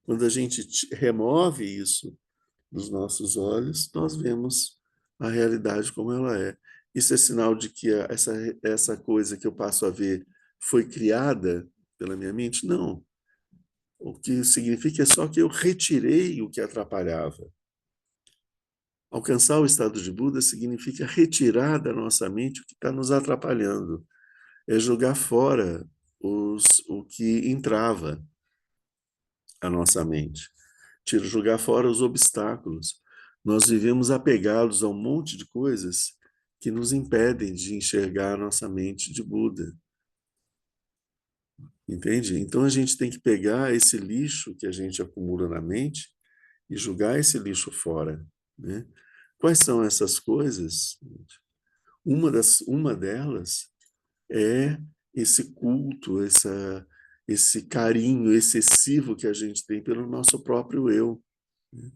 Quando a gente remove isso dos nossos olhos, nós vemos a realidade como ela é. Isso é sinal de que essa coisa que eu passo a ver foi criada pela minha mente? Não. O que significa só que eu retirei o que atrapalhava. Alcançar o estado de Buda significa retirar da nossa mente o que está nos atrapalhando, é jogar fora o que entrava a nossa mente, jogar fora os obstáculos. Nós vivemos apegados a um monte de coisas que nos impedem de enxergar a nossa mente de Buda. Entende? Então a gente tem que pegar esse lixo que a gente acumula na mente e jogar esse lixo fora, né? Quais são essas coisas? Uma delas é esse culto, esse carinho excessivo que a gente tem pelo nosso próprio eu, né?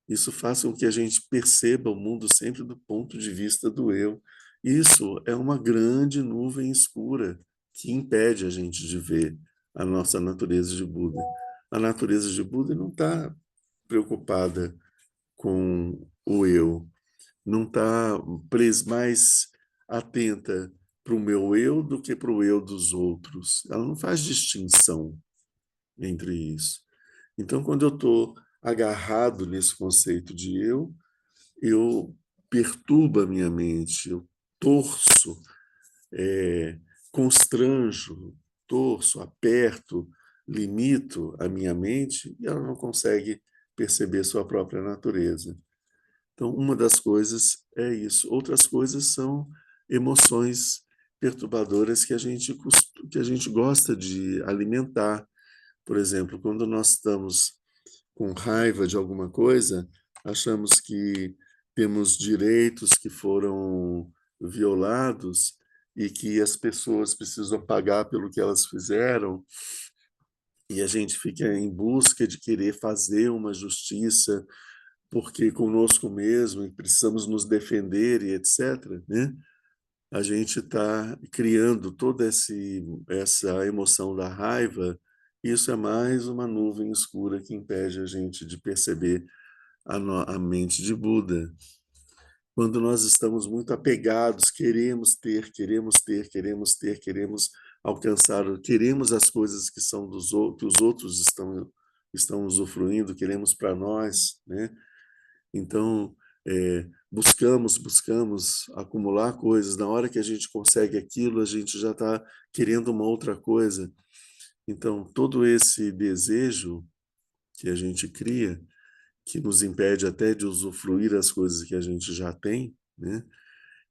Isso faz com que a gente perceba o mundo sempre do ponto de vista do eu. Isso é uma grande nuvem escura que impede a gente de ver a nossa natureza de Buda. A natureza de Buda não está preocupada com o eu, não está mais atenta para o meu eu do que para o eu dos outros. Ela não faz distinção entre isso. Então, quando eu estou agarrado nesse conceito de eu perturbo a minha mente, eu torço, constranjo, torço, aperto, limito a minha mente e ela não consegue perceber sua própria natureza. Então, uma das coisas é isso. Outras coisas são emoções perturbadoras que a gente gosta de alimentar. Por exemplo, quando nós estamos com raiva de alguma coisa, achamos que temos direitos que foram violados e que as pessoas precisam pagar pelo que elas fizeram, e a gente fica em busca de querer fazer uma justiça porque conosco mesmo e precisamos nos defender e etc., né? A gente está criando toda essa emoção da raiva. Isso é mais uma nuvem escura que impede a gente de perceber a mente de Buda. Quando nós estamos muito apegados, queremos alcançar, queremos as coisas que são que os outros estão usufruindo, queremos para nós, né? Então, buscamos acumular coisas. Na hora que a gente consegue aquilo, a gente já está querendo uma outra coisa. Então, todo esse desejo que a gente cria, que nos impede até de usufruir as coisas que a gente já tem, né?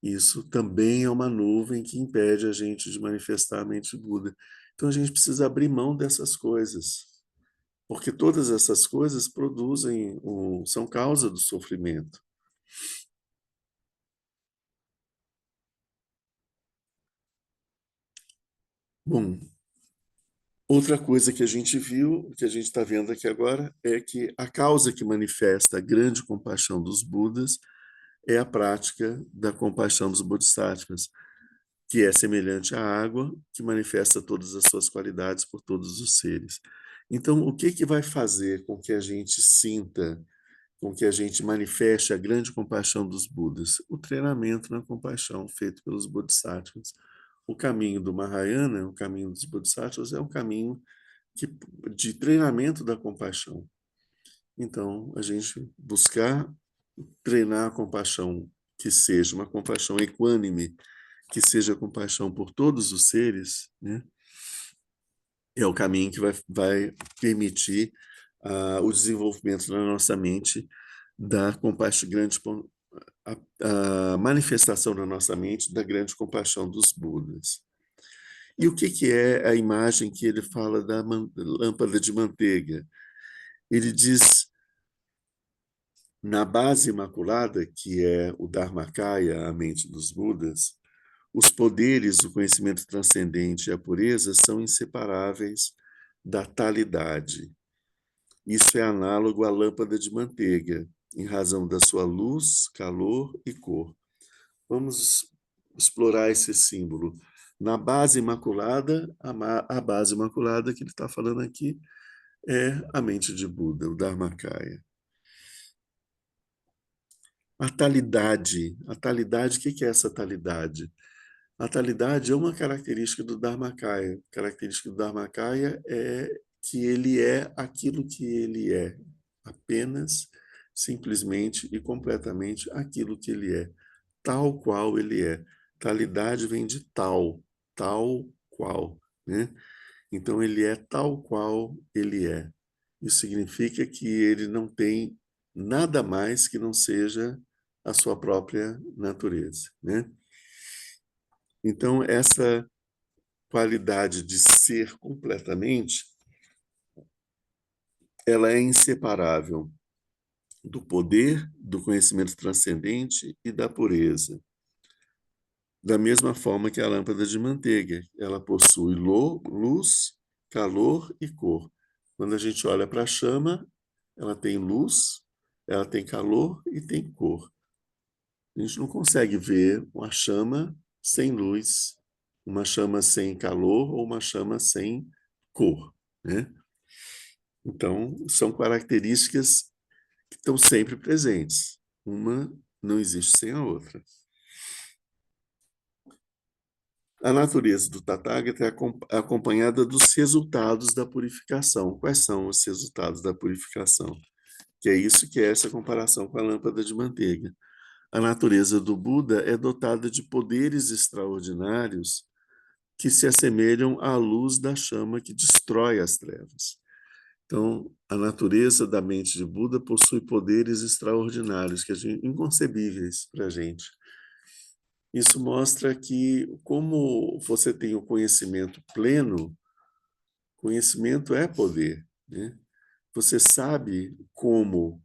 Isso também é uma nuvem que impede a gente de manifestar a mente Buda. Então, a gente precisa abrir mão dessas coisas, porque todas essas coisas são causa do sofrimento. Bom, outra coisa que a gente viu, que a gente está vendo aqui agora, é que a causa que manifesta a grande compaixão dos Budas é a prática da compaixão dos Bodhisattvas, que é semelhante à água, que manifesta todas as suas qualidades por todos os seres. Então, o que vai fazer com que a gente sinta, com que a gente manifeste a grande compaixão dos Budas? O treinamento na compaixão feito pelos Bodhisattvas. O caminho do Mahayana, o caminho dos Bodhisattvas, é um caminho que, de treinamento da compaixão. Então, a gente buscar treinar a compaixão, que seja uma compaixão equânime, que seja compaixão por todos os seres, né? É o caminho que vai permitir o desenvolvimento na nossa mente da compaixão grande, a manifestação na nossa mente da grande compaixão dos Budas. E o que é a imagem que ele fala da lâmpada de manteiga? Ele diz, na base imaculada, que é o Dharmakaya, a mente dos Budas, os poderes do conhecimento transcendente e a pureza são inseparáveis da talidade. Isso é análogo à lâmpada de manteiga, em razão da sua luz, calor e cor. Vamos explorar esse símbolo. Na base imaculada, a base imaculada que ele está falando aqui é a mente de Buda, o Dharmakaya. A talidade, o que é essa talidade? A talidade é uma característica do Dharmakaya. A característica do Dharmakaya é que ele é aquilo que ele é, apenas, simplesmente e completamente aquilo que ele é, tal qual ele é. Talidade vem de tal qual, né? Então ele é tal qual ele é. Isso significa que ele não tem nada mais que não seja a sua própria natureza, né? Então essa qualidade de ser completamente, ela é inseparável do poder, do conhecimento transcendente e da pureza. Da mesma forma que a lâmpada de manteiga, ela possui luz, calor e cor. Quando a gente olha para a chama, ela tem luz, ela tem calor e tem cor. A gente não consegue ver uma chama sem luz, uma chama sem calor ou uma chama sem cor, né? Então, são características que estão sempre presentes. Uma não existe sem a outra. A natureza do Tathagata é acompanhada dos resultados da purificação. Quais são os resultados da purificação? Que é isso que é essa comparação com a lâmpada de manteiga. A natureza do Buda é dotada de poderes extraordinários que se assemelham à luz da chama que destrói as trevas. Então, a natureza da mente de Buda possui poderes extraordinários, inconcebíveis para a gente. Isso mostra que, como você tem o conhecimento pleno, conhecimento é poder, né? Você sabe como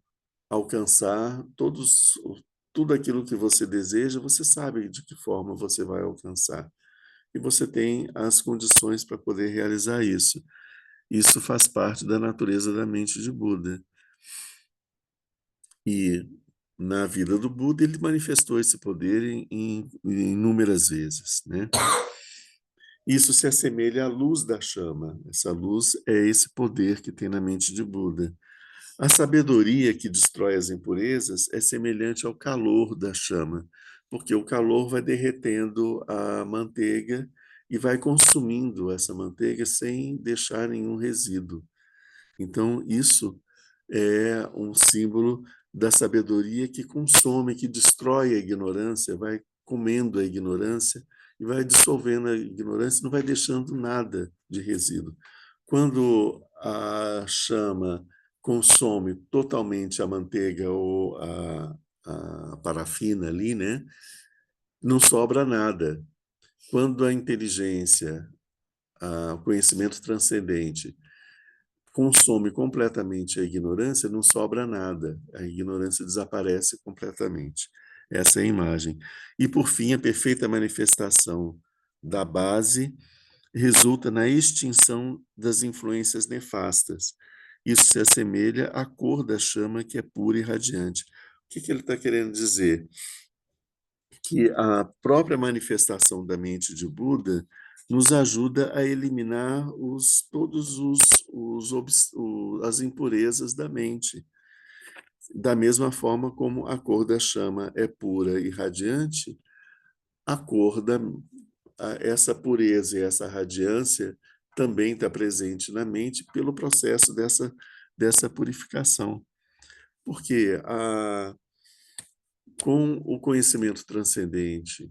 alcançar tudo aquilo que você deseja, você sabe de que forma você vai alcançar. E você tem as condições para poder realizar isso. Isso faz parte da natureza da mente de Buda. E na vida do Buda, ele manifestou esse poder em inúmeras vezes, né? Isso se assemelha à luz da chama. Essa luz é esse poder que tem na mente de Buda. A sabedoria que destrói as impurezas é semelhante ao calor da chama, porque o calor vai derretendo a manteiga e vai consumindo essa manteiga sem deixar nenhum resíduo. Então, isso é um símbolo da sabedoria que consome, que destrói a ignorância, vai comendo a ignorância e vai dissolvendo a ignorância, não vai deixando nada de resíduo. Quando a chama consome totalmente a manteiga ou a parafina ali, né, não sobra nada. Quando a inteligência, o conhecimento transcendente consome completamente a ignorância, não sobra nada. A ignorância desaparece completamente. Essa é a imagem. E, por fim, a perfeita manifestação da base resulta na extinção das influências nefastas. Isso se assemelha à cor da chama que é pura e radiante. O que ele está querendo dizer? Que a própria manifestação da mente de Buda nos ajuda a eliminar as impurezas da mente. Da mesma forma como a cor da chama é pura e radiante, a cor essa pureza e essa radiância também está presente na mente pelo processo dessa purificação. Porque com o conhecimento transcendente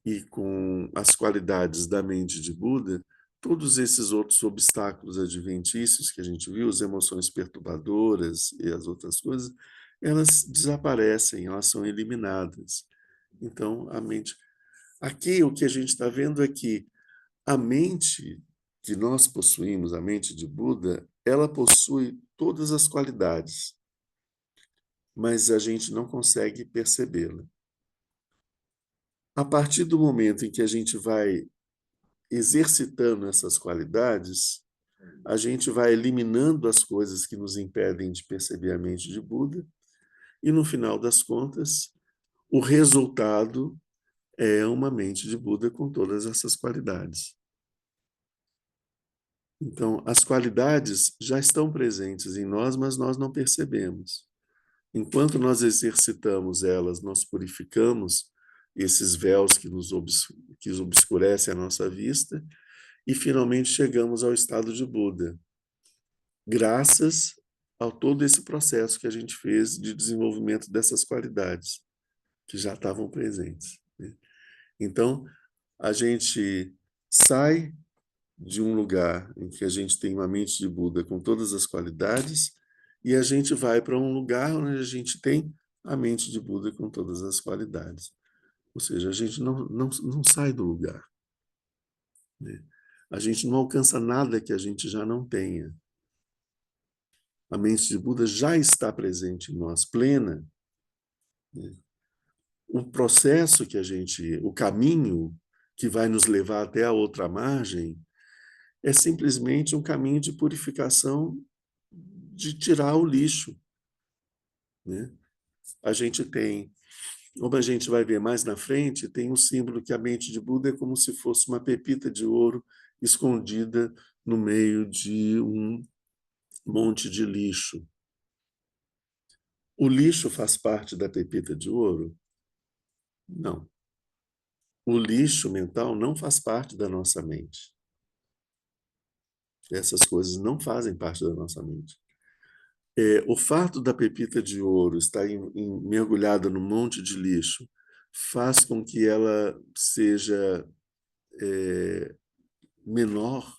e com as qualidades da mente de Buda, todos esses outros obstáculos adventícios que a gente viu, as emoções perturbadoras e as outras coisas, elas desaparecem, elas são eliminadas. Então, a mente. Aqui, o que a gente está vendo é que a mente que nós possuímos, a mente de Buda, ela possui todas as qualidades, mas a gente não consegue percebê-la. A partir do momento em que a gente vai exercitando essas qualidades, a gente vai eliminando as coisas que nos impedem de perceber a mente de Buda, e no final das contas, o resultado é uma mente de Buda com todas essas qualidades. Então, as qualidades já estão presentes em nós, mas nós não percebemos. Enquanto nós exercitamos elas, nós purificamos esses véus que obscurecem a nossa vista, e finalmente chegamos ao estado de Buda. graças a todo esse processo que a gente fez de desenvolvimento dessas qualidades que já estavam presentes, né? Então, a gente sai de um lugar em que a gente tem uma mente de Buda com todas as qualidades e a gente vai para um lugar onde a gente tem a mente de Buda com todas as qualidades. Ou seja, a gente não sai do lugar, né? A gente não alcança nada que a gente já não tenha. A mente de Buda já está presente em nós, plena, né? O processo que a gente, o caminho que vai nos levar até a outra margem é simplesmente um caminho de purificação, de tirar o lixo, né? A gente tem, como a gente vai ver mais na frente, tem um símbolo que a mente de Buda é como se fosse uma pepita de ouro escondida no meio de um monte de lixo. O lixo faz parte da pepita de ouro? Não. O lixo mental não faz parte da nossa mente. Essas coisas não fazem parte da nossa mente. O fato da pepita de ouro estar mergulhada num monte de lixo faz com que ela seja menor,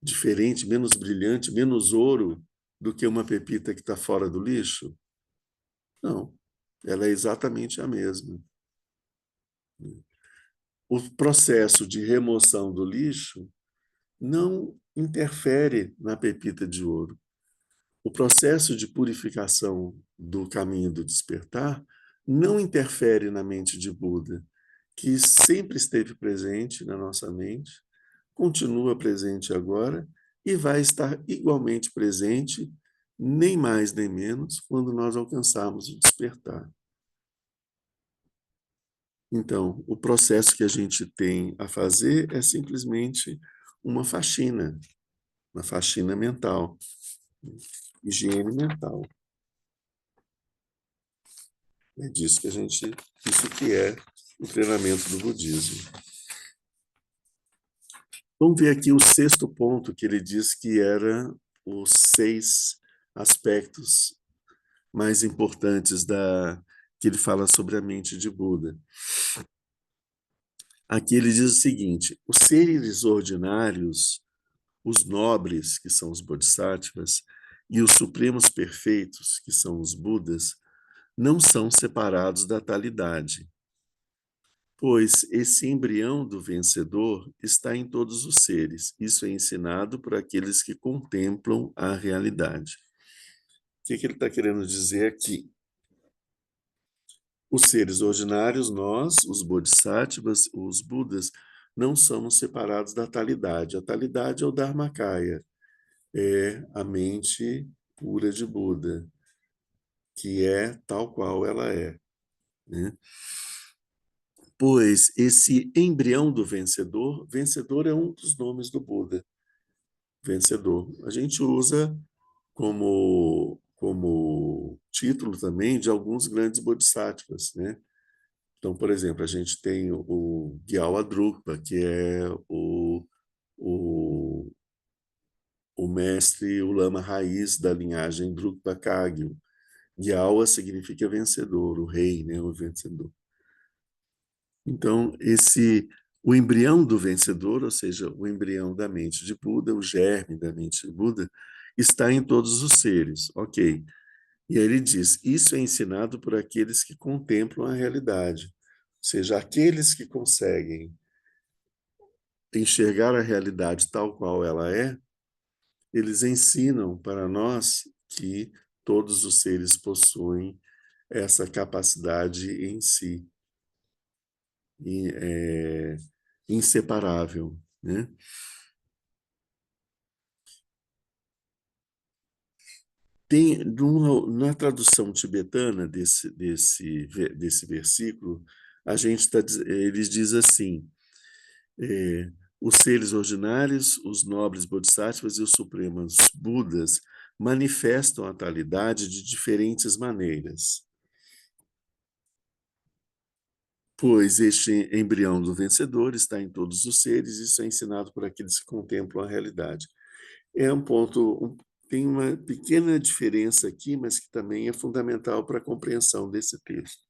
diferente, menos brilhante, menos ouro do que uma pepita que está fora do lixo? Não, ela é exatamente a mesma. O processo de remoção do lixo não interfere na pepita de ouro. O processo de purificação do caminho do despertar não interfere na mente de Buda, que sempre esteve presente na nossa mente, continua presente agora e vai estar igualmente presente, nem mais nem menos, quando nós alcançarmos o despertar. Então, o processo que a gente tem a fazer é simplesmente uma faxina mental, higiene mental. É disso que isso que é o treinamento do budismo. Vamos ver aqui o sexto ponto que ele diz que era os 6 aspectos mais importantes que ele fala sobre a mente de Buda. Aqui ele diz o seguinte: os seres ordinários, os nobres, que são os bodhisattvas, e os supremos perfeitos, que são os Budas, não são separados da talidade, pois esse embrião do vencedor está em todos os seres. Isso é ensinado por aqueles que contemplam a realidade. O que ele está querendo dizer aqui? Os seres ordinários, nós, os bodhisattvas, os budas, não somos separados da talidade. A talidade é o Dharmakaya, é a mente pura de Buda, que é tal qual ela é, né? Pois esse embrião do vencedor, vencedor é um dos nomes do Buda, vencedor. A gente usa como título também de alguns grandes bodhisattvas, né? Então, por exemplo, a gente tem o Gyalwa Drukpa, que é o, o mestre, o lama raiz da linhagem Drukpa Kagyu. Gyalwa significa vencedor, o rei, né, o vencedor. Então, o embrião do vencedor, ou seja, o embrião da mente de Buda, o germe da mente de Buda, está em todos os seres, ok. E aí ele diz, isso é ensinado por aqueles que contemplam a realidade, ou seja, aqueles que conseguem enxergar a realidade tal qual ela é, eles ensinam para nós que todos os seres possuem essa capacidade em si, é, inseparável, né? Tem, na tradução tibetana desse versículo, eles diz assim, os seres ordinários, os nobres bodhisattvas e os supremos budas manifestam a talidade de diferentes maneiras, pois este embrião do vencedor está em todos os seres, isso é ensinado por aqueles que contemplam a realidade. É um ponto tem uma pequena diferença aqui, mas que também é fundamental para a compreensão desse texto.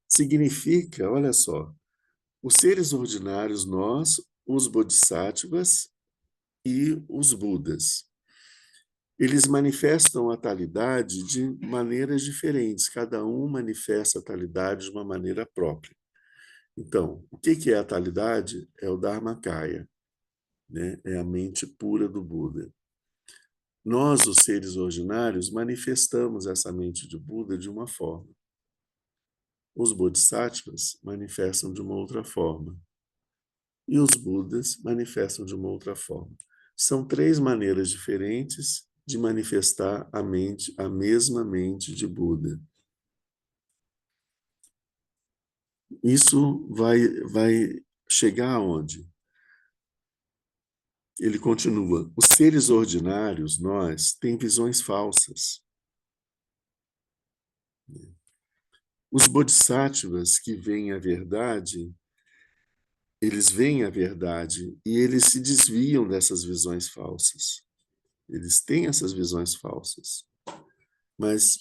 Significa, olha só, os seres ordinários, nós, os bodhisattvas e os budas. Eles manifestam a talidade de maneiras diferentes, cada um manifesta a talidade de uma maneira própria. Então, o que é a talidade? É o Dharmakaya, né? É a mente pura do Buda. Nós, os seres ordinários, manifestamos essa mente de Buda de uma forma. Os bodhisattvas manifestam de uma outra forma. E os Budas manifestam de uma outra forma. São três maneiras diferentes de manifestar a mente, a mesma mente de Buda. Isso vai chegar aonde? Ele continua: os seres ordinários, nós, têm visões falsas. Os bodhisattvas que veem a verdade, eles veem a verdade e eles se desviam dessas visões falsas. Eles têm essas visões falsas. Mas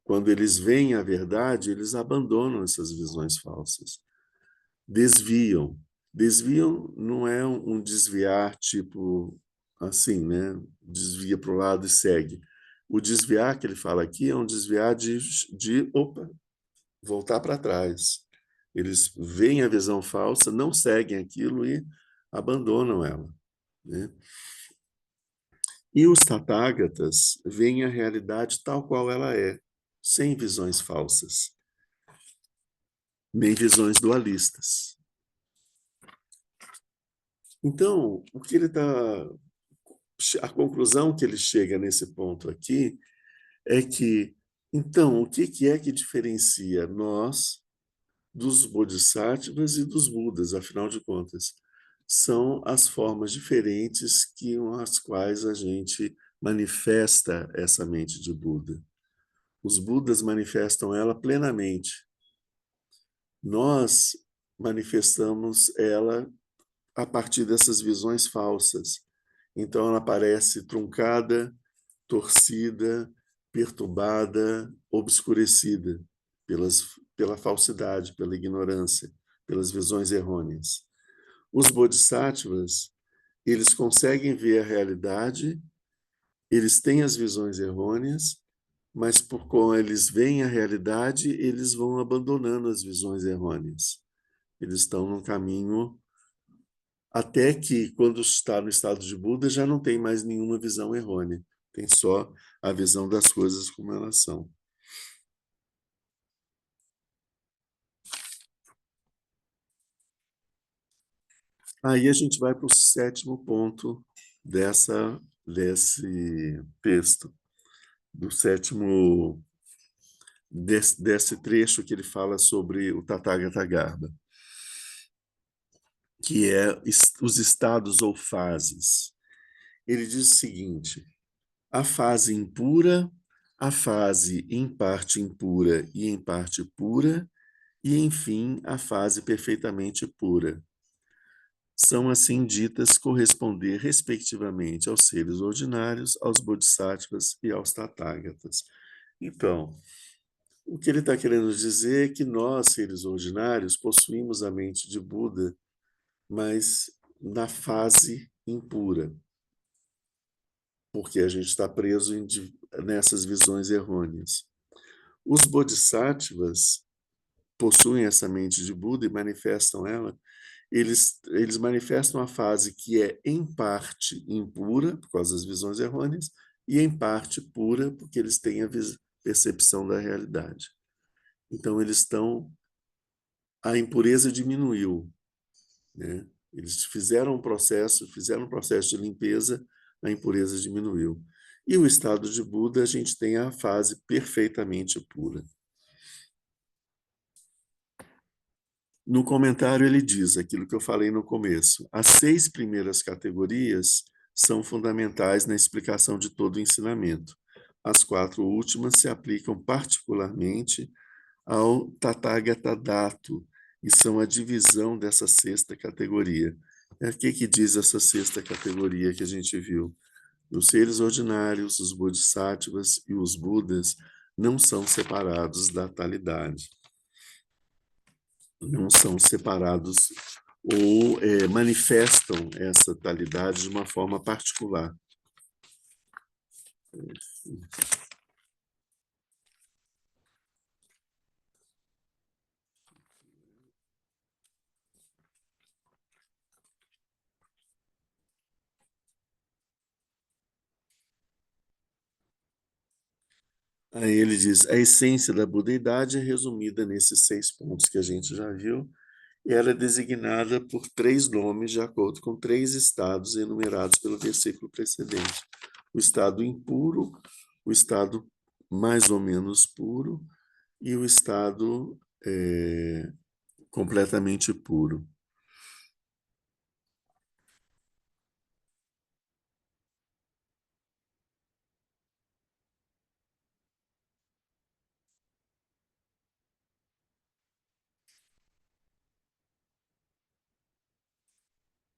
quando eles veem a verdade, eles abandonam essas visões falsas. Desviam. Desviam não é um desviar tipo assim, né? Desvia para o lado e segue. O desviar que ele fala aqui é um desviar de voltar para trás. Eles veem a visão falsa, não seguem aquilo e abandonam ela, né? E os Tathagatas veem a realidade tal qual ela é, sem visões falsas, nem visões dualistas. Então, o que ele está, a conclusão que ele chega nesse ponto aqui é que, então, o que é que diferencia nós dos bodhisattvas e dos budas, afinal de contas? São as formas diferentes com as quais a gente manifesta essa mente de Buda. Os Budas manifestam ela plenamente. Nós manifestamos ela a partir dessas visões falsas. Então, ela parece truncada, torcida, perturbada, obscurecida pela falsidade, pela ignorância, pelas visões errôneas. Os bodhisattvas, eles conseguem ver a realidade, eles têm as visões errôneas, mas por como eles veem a realidade, eles vão abandonando as visões errôneas. Eles estão num caminho até que, quando está no estado de Buda, já não tem mais nenhuma visão errônea. Tem só a visão das coisas como elas são. Aí a gente vai para o sétimo ponto desse texto, do sétimo, desse trecho que ele fala sobre o Tathagata Garbha, que é os estados ou fases. Ele diz o seguinte: a fase impura, a fase em parte impura e em parte pura, e, enfim, a fase perfeitamente pura. São assim ditas corresponder, respectivamente, aos seres ordinários, aos bodhisattvas e aos tathagatas. Então, o que ele está querendo dizer é que nós, seres ordinários, possuímos a mente de Buda, mas na fase impura, porque a gente está preso nessas visões errôneas. Os bodhisattvas possuem essa mente de Buda e manifestam ela. Eles manifestam a fase que é, em parte, impura, por causa das visões errôneas, e, em parte, pura, porque eles têm a percepção da realidade. Então, a impureza diminuiu, né? Eles fizeram um processo de limpeza, a impureza diminuiu. E o estado de Buda, a gente tem a fase perfeitamente pura. No comentário, ele diz aquilo que eu falei no começo: as 6 primeiras categorias são fundamentais na explicação de todo o ensinamento. As 4 últimas se aplicam particularmente ao Tathagata Dato e são a divisão dessa 6ª categoria. O que diz essa 6ª categoria que a gente viu? Os seres ordinários, os bodhisattvas e os budas não são separados da talidade, não são separados ou manifestam essa talidade de uma forma particular. Aí ele diz, a essência da budeidade é resumida nesses 6 pontos que a gente já viu, e ela é designada por 3 nomes de acordo com 3 estados enumerados pelo versículo precedente. O estado impuro, o estado mais ou menos puro e o estado completamente puro.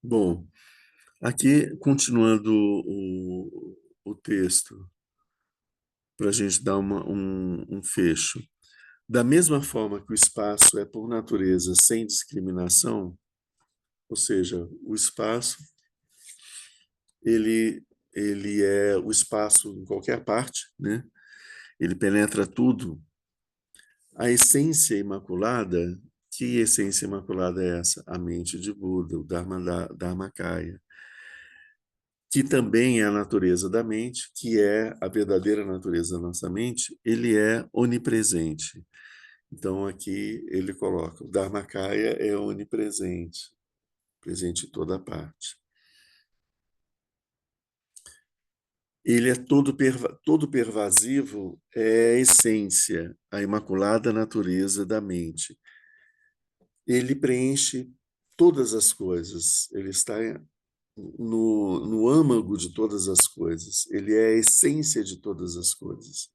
Bom, aqui, continuando o texto, para a gente dar um fecho. Da mesma forma que o espaço é, por natureza, sem discriminação, ou seja, o espaço ele é o espaço em qualquer parte, né? Ele penetra tudo. A essência imaculada, que essência imaculada é essa? A mente de Buda, o Dharmakaya, que também é a natureza da mente, que é a verdadeira natureza da nossa mente, ele é onipresente. Então, aqui ele coloca, o Dharmakaya é onipresente, presente em toda parte. Ele é todo pervasivo, é a essência, a imaculada natureza da mente. Ele preenche todas as coisas, ele está no âmago de todas as coisas, ele é a essência de todas as coisas.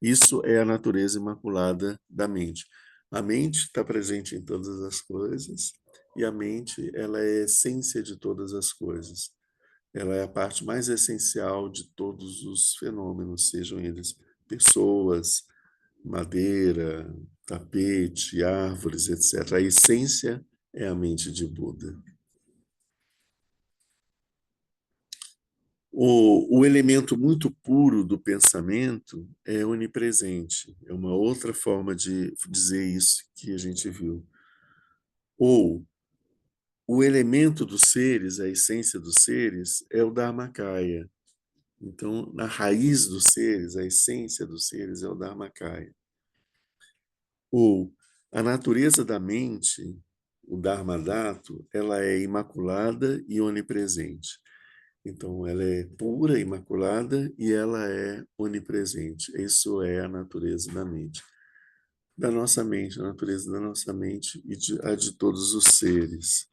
Isso é a natureza imaculada da mente. A mente está presente em todas as coisas e a mente, ela é a essência de todas as coisas. Ela é a parte mais essencial de todos os fenômenos, sejam eles pessoas, madeira, tapete, árvores, etc. A essência é a mente de Buda. O elemento muito puro do pensamento é onipresente. É uma outra forma de dizer isso que a gente viu. Ou o elemento dos seres, a essência dos seres, é o Dharmakaya. Então, na raiz dos seres, a essência dos seres é o Dharmakaya. Ou a natureza da mente, o Dharmadato, ela é imaculada e onipresente. Então, ela é pura, imaculada e ela é onipresente. Isso é a natureza da mente. Da nossa mente, a natureza da nossa mente e a de todos os seres.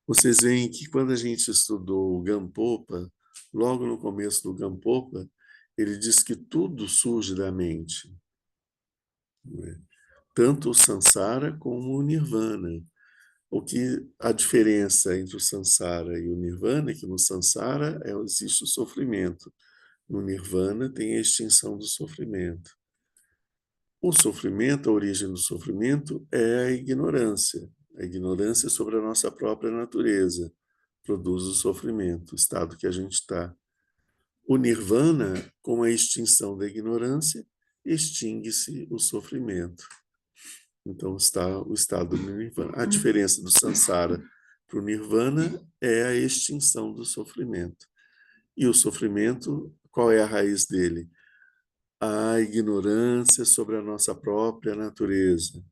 Vocês veem que quando a gente estudou o Gampopa, logo no começo do Gampopa, ele diz que tudo surge da mente, né? Tanto o Sansara como o Nirvana. O que a diferença entre o Sansara e o Nirvana é que no Sansara existe o sofrimento. No Nirvana tem a extinção do sofrimento. O sofrimento, a origem do sofrimento é a ignorância sobre a nossa própria natureza produz o sofrimento, o estado que a gente está. O Nirvana, com a extinção da ignorância, extingue-se o sofrimento. Então está o estado do Nirvana. A diferença do Sansara para o Nirvana é a extinção do sofrimento. E o sofrimento, qual é a raiz dele? A ignorância sobre a nossa própria natureza.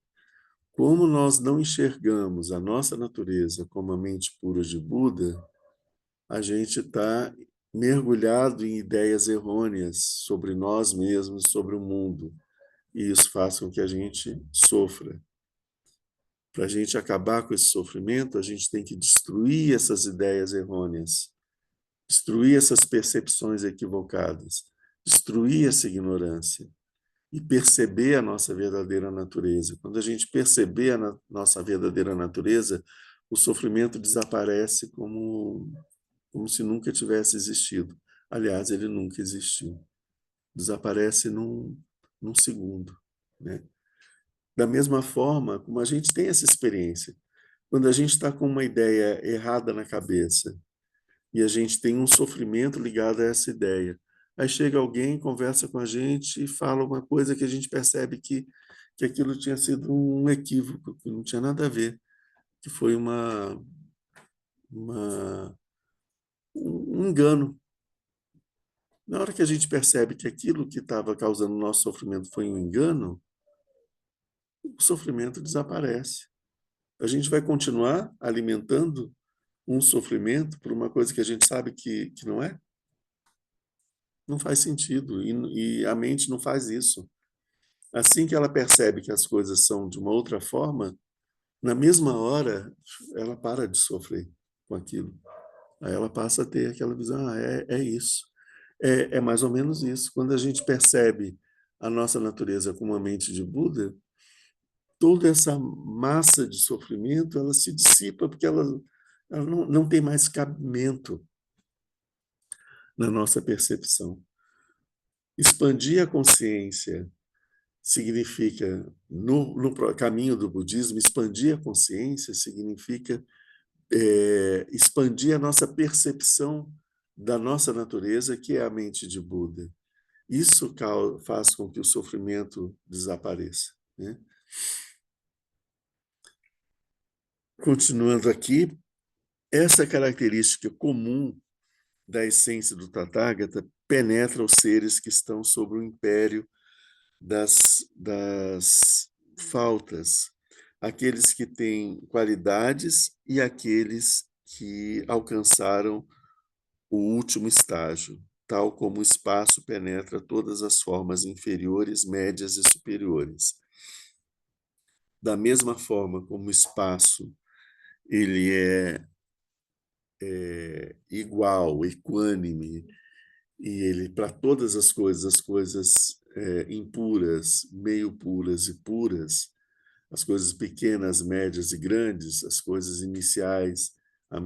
Como nós não enxergamos a nossa natureza como a mente pura de Buda, a gente está mergulhado em ideias errôneas sobre nós mesmos, sobre o mundo. E isso faz com que a gente sofra. Para a gente acabar com esse sofrimento, a gente tem que destruir essas ideias errôneas, destruir essas percepções equivocadas, destruir essa ignorância e perceber a nossa verdadeira natureza. Quando a gente perceber a nossa verdadeira natureza, o sofrimento desaparece como se nunca tivesse existido. Aliás, ele nunca existiu. Desaparece num segundo, né? Da mesma forma como a gente tem essa experiência. Quando a gente está com uma ideia errada na cabeça e a gente tem um sofrimento ligado a essa ideia, aí chega alguém, conversa com a gente e fala uma coisa que a gente percebe que aquilo tinha sido um equívoco, que não tinha nada a ver, que foi uma, um engano. Na hora que a gente percebe que aquilo que estava causando o nosso sofrimento foi um engano, o sofrimento desaparece. A gente vai continuar alimentando um sofrimento por uma coisa que a gente sabe que não é? Não faz sentido. E a mente não faz isso. Assim que ela percebe que as coisas são de uma outra forma, na mesma hora, ela para de sofrer com aquilo. Aí ela passa a ter aquela visão, é isso. É mais ou menos isso. Quando a gente percebe a nossa natureza como uma mente de Buda, toda essa massa de sofrimento, ela se dissipa porque ela não tem mais cabimento na nossa percepção. Expandir a consciência significa, no caminho do budismo, expandir a consciência significa expandir a nossa percepção da nossa natureza, que é a mente de Buda. Isso faz com que o sofrimento desapareça, né? Continuando aqui, essa característica comum da essência do Tathagata penetra os seres que estão sob o império das faltas, aqueles que têm qualidades e aqueles que alcançaram o último estágio, tal como o espaço penetra todas as formas inferiores, médias e superiores. Da mesma forma como o espaço ele é igual, equânime, e ele, para todas as coisas impuras, meio puras e puras, as coisas pequenas, médias e grandes, as coisas iniciais, a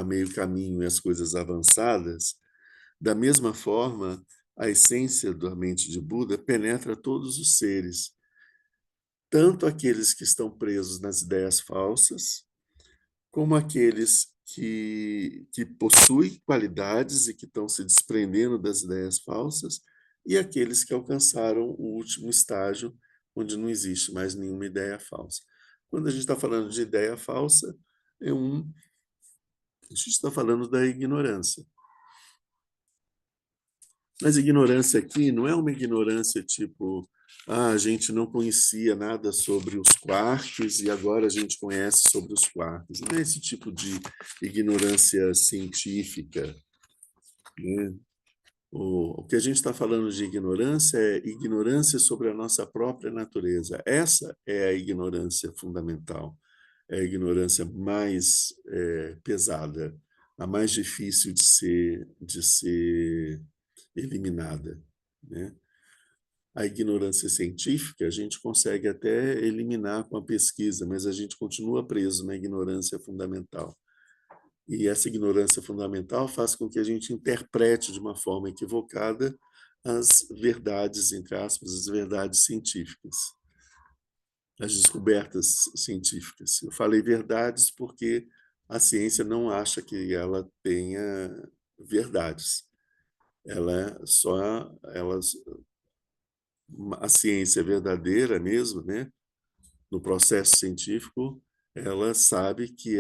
meio caminho e as coisas avançadas, da mesma forma, a essência da mente de Buda penetra todos os seres, tanto aqueles que estão presos nas ideias falsas, como aqueles que possuem qualidades e que estão se desprendendo das ideias falsas, e aqueles que alcançaram o último estágio, onde não existe mais nenhuma ideia falsa. Quando a gente está falando de ideia falsa, a gente está falando da ignorância. Mas ignorância aqui não é uma ignorância tipo, a gente não conhecia nada sobre os quarks e agora a gente conhece sobre os quarks. Não é esse tipo de ignorância científica, né? O que a gente está falando de ignorância é ignorância sobre a nossa própria natureza. Essa é a ignorância fundamental, é a ignorância mais pesada, a mais difícil de ser eliminada, né? A ignorância científica a gente consegue até eliminar com a pesquisa, mas a gente continua preso na ignorância fundamental. E essa ignorância fundamental faz com que a gente interprete de uma forma equivocada as verdades, entre aspas, as verdades científicas, as descobertas científicas. Eu falei verdades porque a ciência não acha que ela tenha verdades. Ela a ciência verdadeira mesmo, né? No processo científico, ela sabe que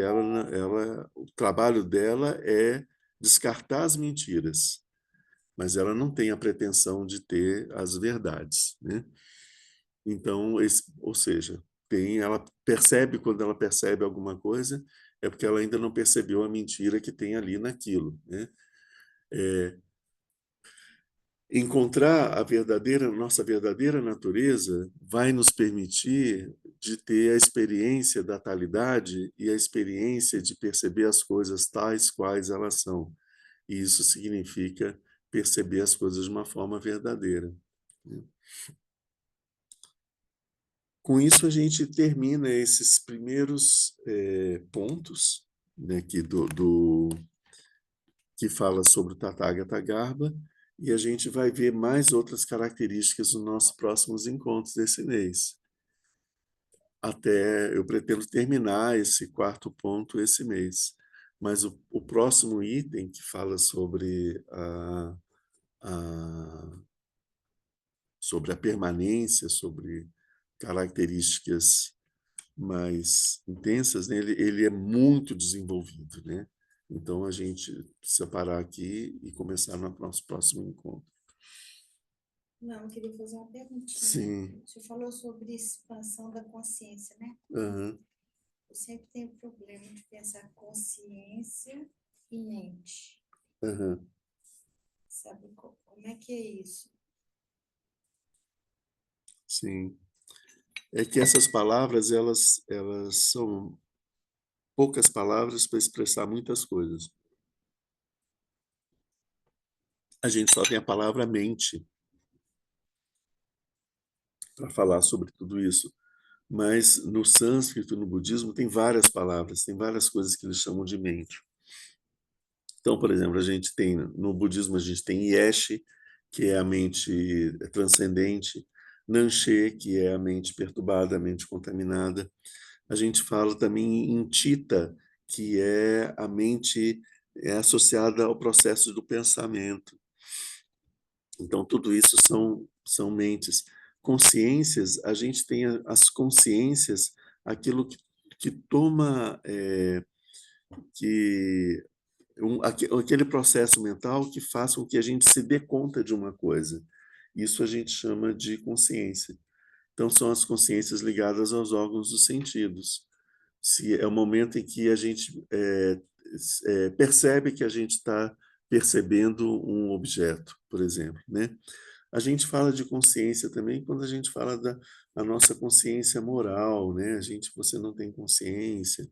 o trabalho dela é descartar as mentiras, mas ela não tem a pretensão de ter as verdades, né? Então, ou seja, ela percebe quando ela percebe alguma coisa, é porque ela ainda não percebeu a mentira que tem ali naquilo, né? Encontrar nossa verdadeira natureza vai nos permitir de ter a experiência da talidade e a experiência de perceber as coisas tais quais elas são. E isso significa perceber as coisas de uma forma verdadeira, né? Com isso, a gente termina esses primeiros pontos, né, aqui que fala sobre o Tathagata Garbha, e a gente vai ver mais outras características nos nossos próximos encontros desse mês. Até eu pretendo terminar esse quarto ponto esse mês. Mas o próximo item que fala a, sobre a permanência, sobre características mais intensas, né? Ele é muito desenvolvido, né? Então a gente precisa parar aqui e começar no nosso próximo encontro. Não, eu queria fazer uma perguntinha. Sim. Você falou sobre expansão da consciência, né? Uhum. Eu sempre tenho problema de pensar consciência e mente. Uhum. Sabe como é que é isso? Sim. É que essas palavras, elas são poucas palavras para expressar muitas coisas. A gente só tem a palavra mente para falar sobre tudo isso. Mas no sânscrito, no budismo, tem várias palavras, tem várias coisas que eles chamam de mente. Então, por exemplo, a gente tem, no budismo, a gente tem Yeshi, que é a mente transcendente, Nanshe, que é a mente perturbada, a mente contaminada. A gente fala também em Chitta, que é a mente associada ao processo do pensamento. Então, tudo isso são mentes. Consciências, a gente tem as consciências, aquilo que toma, que aquele processo mental que faz com que a gente se dê conta de uma coisa. Isso a gente chama de consciência. Então, são as consciências ligadas aos órgãos dos sentidos. Se é o momento em que a gente percebe que a gente está percebendo um objeto, por exemplo, né? A gente fala de consciência também quando a gente fala da a nossa consciência moral, né? Você não tem consciência,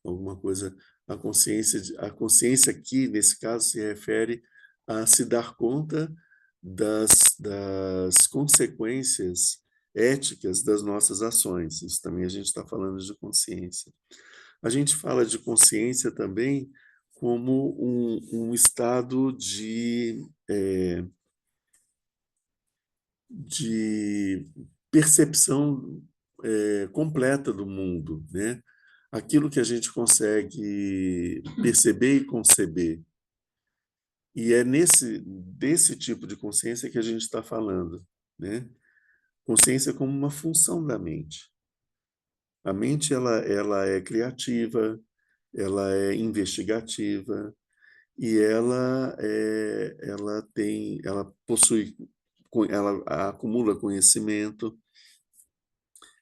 alguma coisa. A consciência aqui, nesse caso, se refere a se dar conta das consequências éticas das nossas ações. Isso também a gente está falando de consciência. A gente fala de consciência também como um estado de percepção completa do mundo, né? Aquilo que a gente consegue perceber e conceber. E é desse tipo de consciência que a gente está falando, né? Consciência como uma função da mente. A mente ela é criativa, ela é investigativa e ela possui, ela acumula conhecimento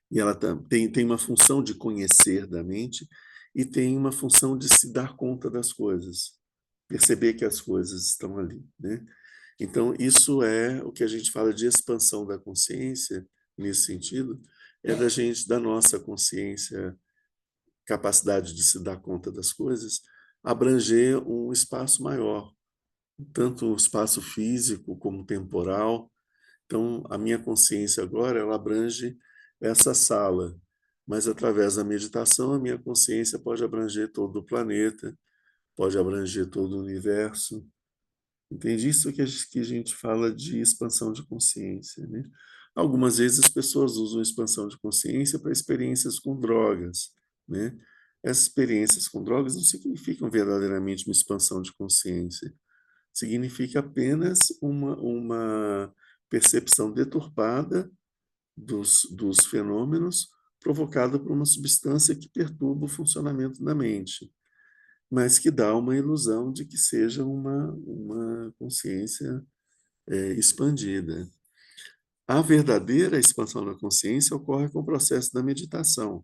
e ela tem uma função de conhecer da mente e tem uma função de se dar conta das coisas, perceber que as coisas estão ali, né? Então, isso é o que a gente fala de expansão da consciência, nesse sentido, é da nossa consciência, capacidade de se dar conta das coisas, abranger um espaço maior, tanto o espaço físico como temporal. Então, a minha consciência agora, ela abrange essa sala, mas através da meditação, a minha consciência pode abranger todo o planeta, pode abranger todo o universo. Entende? Isso que a gente fala de expansão de consciência, né? Algumas vezes as pessoas usam expansão de consciência para experiências com drogas, né? Essas experiências com drogas não significam verdadeiramente uma expansão de consciência. Significa apenas uma percepção deturpada dos fenômenos provocada por uma substância que perturba o funcionamento da mente, mas que dá uma ilusão de que seja uma consciência expandida. A verdadeira expansão da consciência ocorre com o processo da meditação.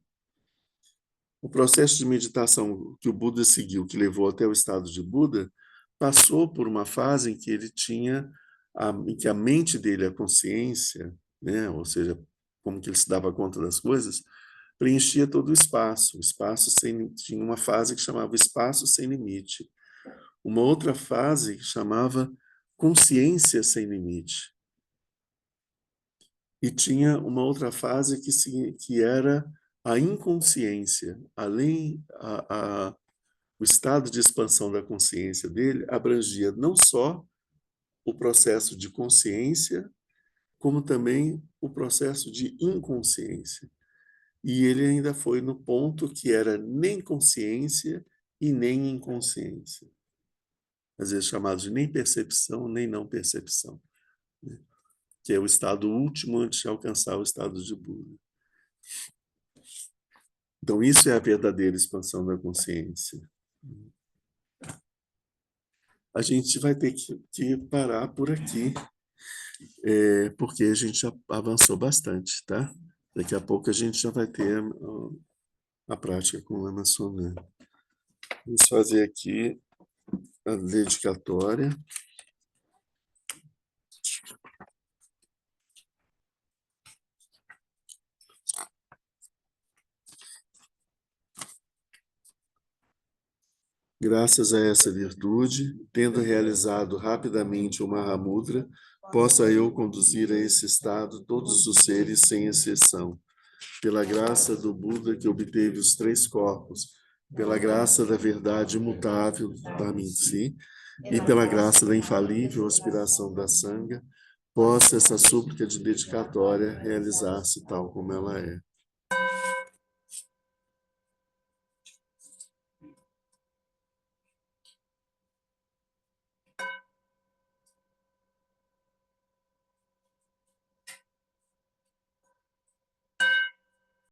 O processo de meditação que o Buda seguiu, que levou até o estado de Buda, passou por uma fase em que ele tinha, em que a mente dele, a consciência, né, ou seja, como que ele se dava conta das coisas, preenchia todo o espaço. O espaço tinha uma fase que chamava espaço sem limite. Uma outra fase que chamava consciência sem limite. E tinha uma outra fase que era a inconsciência, além o estado de expansão da consciência dele abrangia não só o processo de consciência, como também o processo de inconsciência. E ele ainda foi no ponto que era nem consciência e nem inconsciência. Às vezes chamado de nem percepção, nem não percepção, né? Que é o estado último antes de alcançar o estado de Buda. Então, isso é a verdadeira expansão da consciência. A gente vai ter que parar por aqui, porque a gente já avançou bastante, tá? Daqui a pouco a gente já vai ter a prática com Lama Sonan. Vamos fazer aqui a dedicatória. Graças a essa virtude, tendo realizado rapidamente o Mahamudra, possa eu conduzir a esse estado todos os seres sem exceção. Pela graça do Buda que obteve os 3 corpos, pela graça da verdade imutável da Minsi e pela graça da infalível aspiração da Sangha, possa essa súplica de dedicatória realizar-se tal como ela é.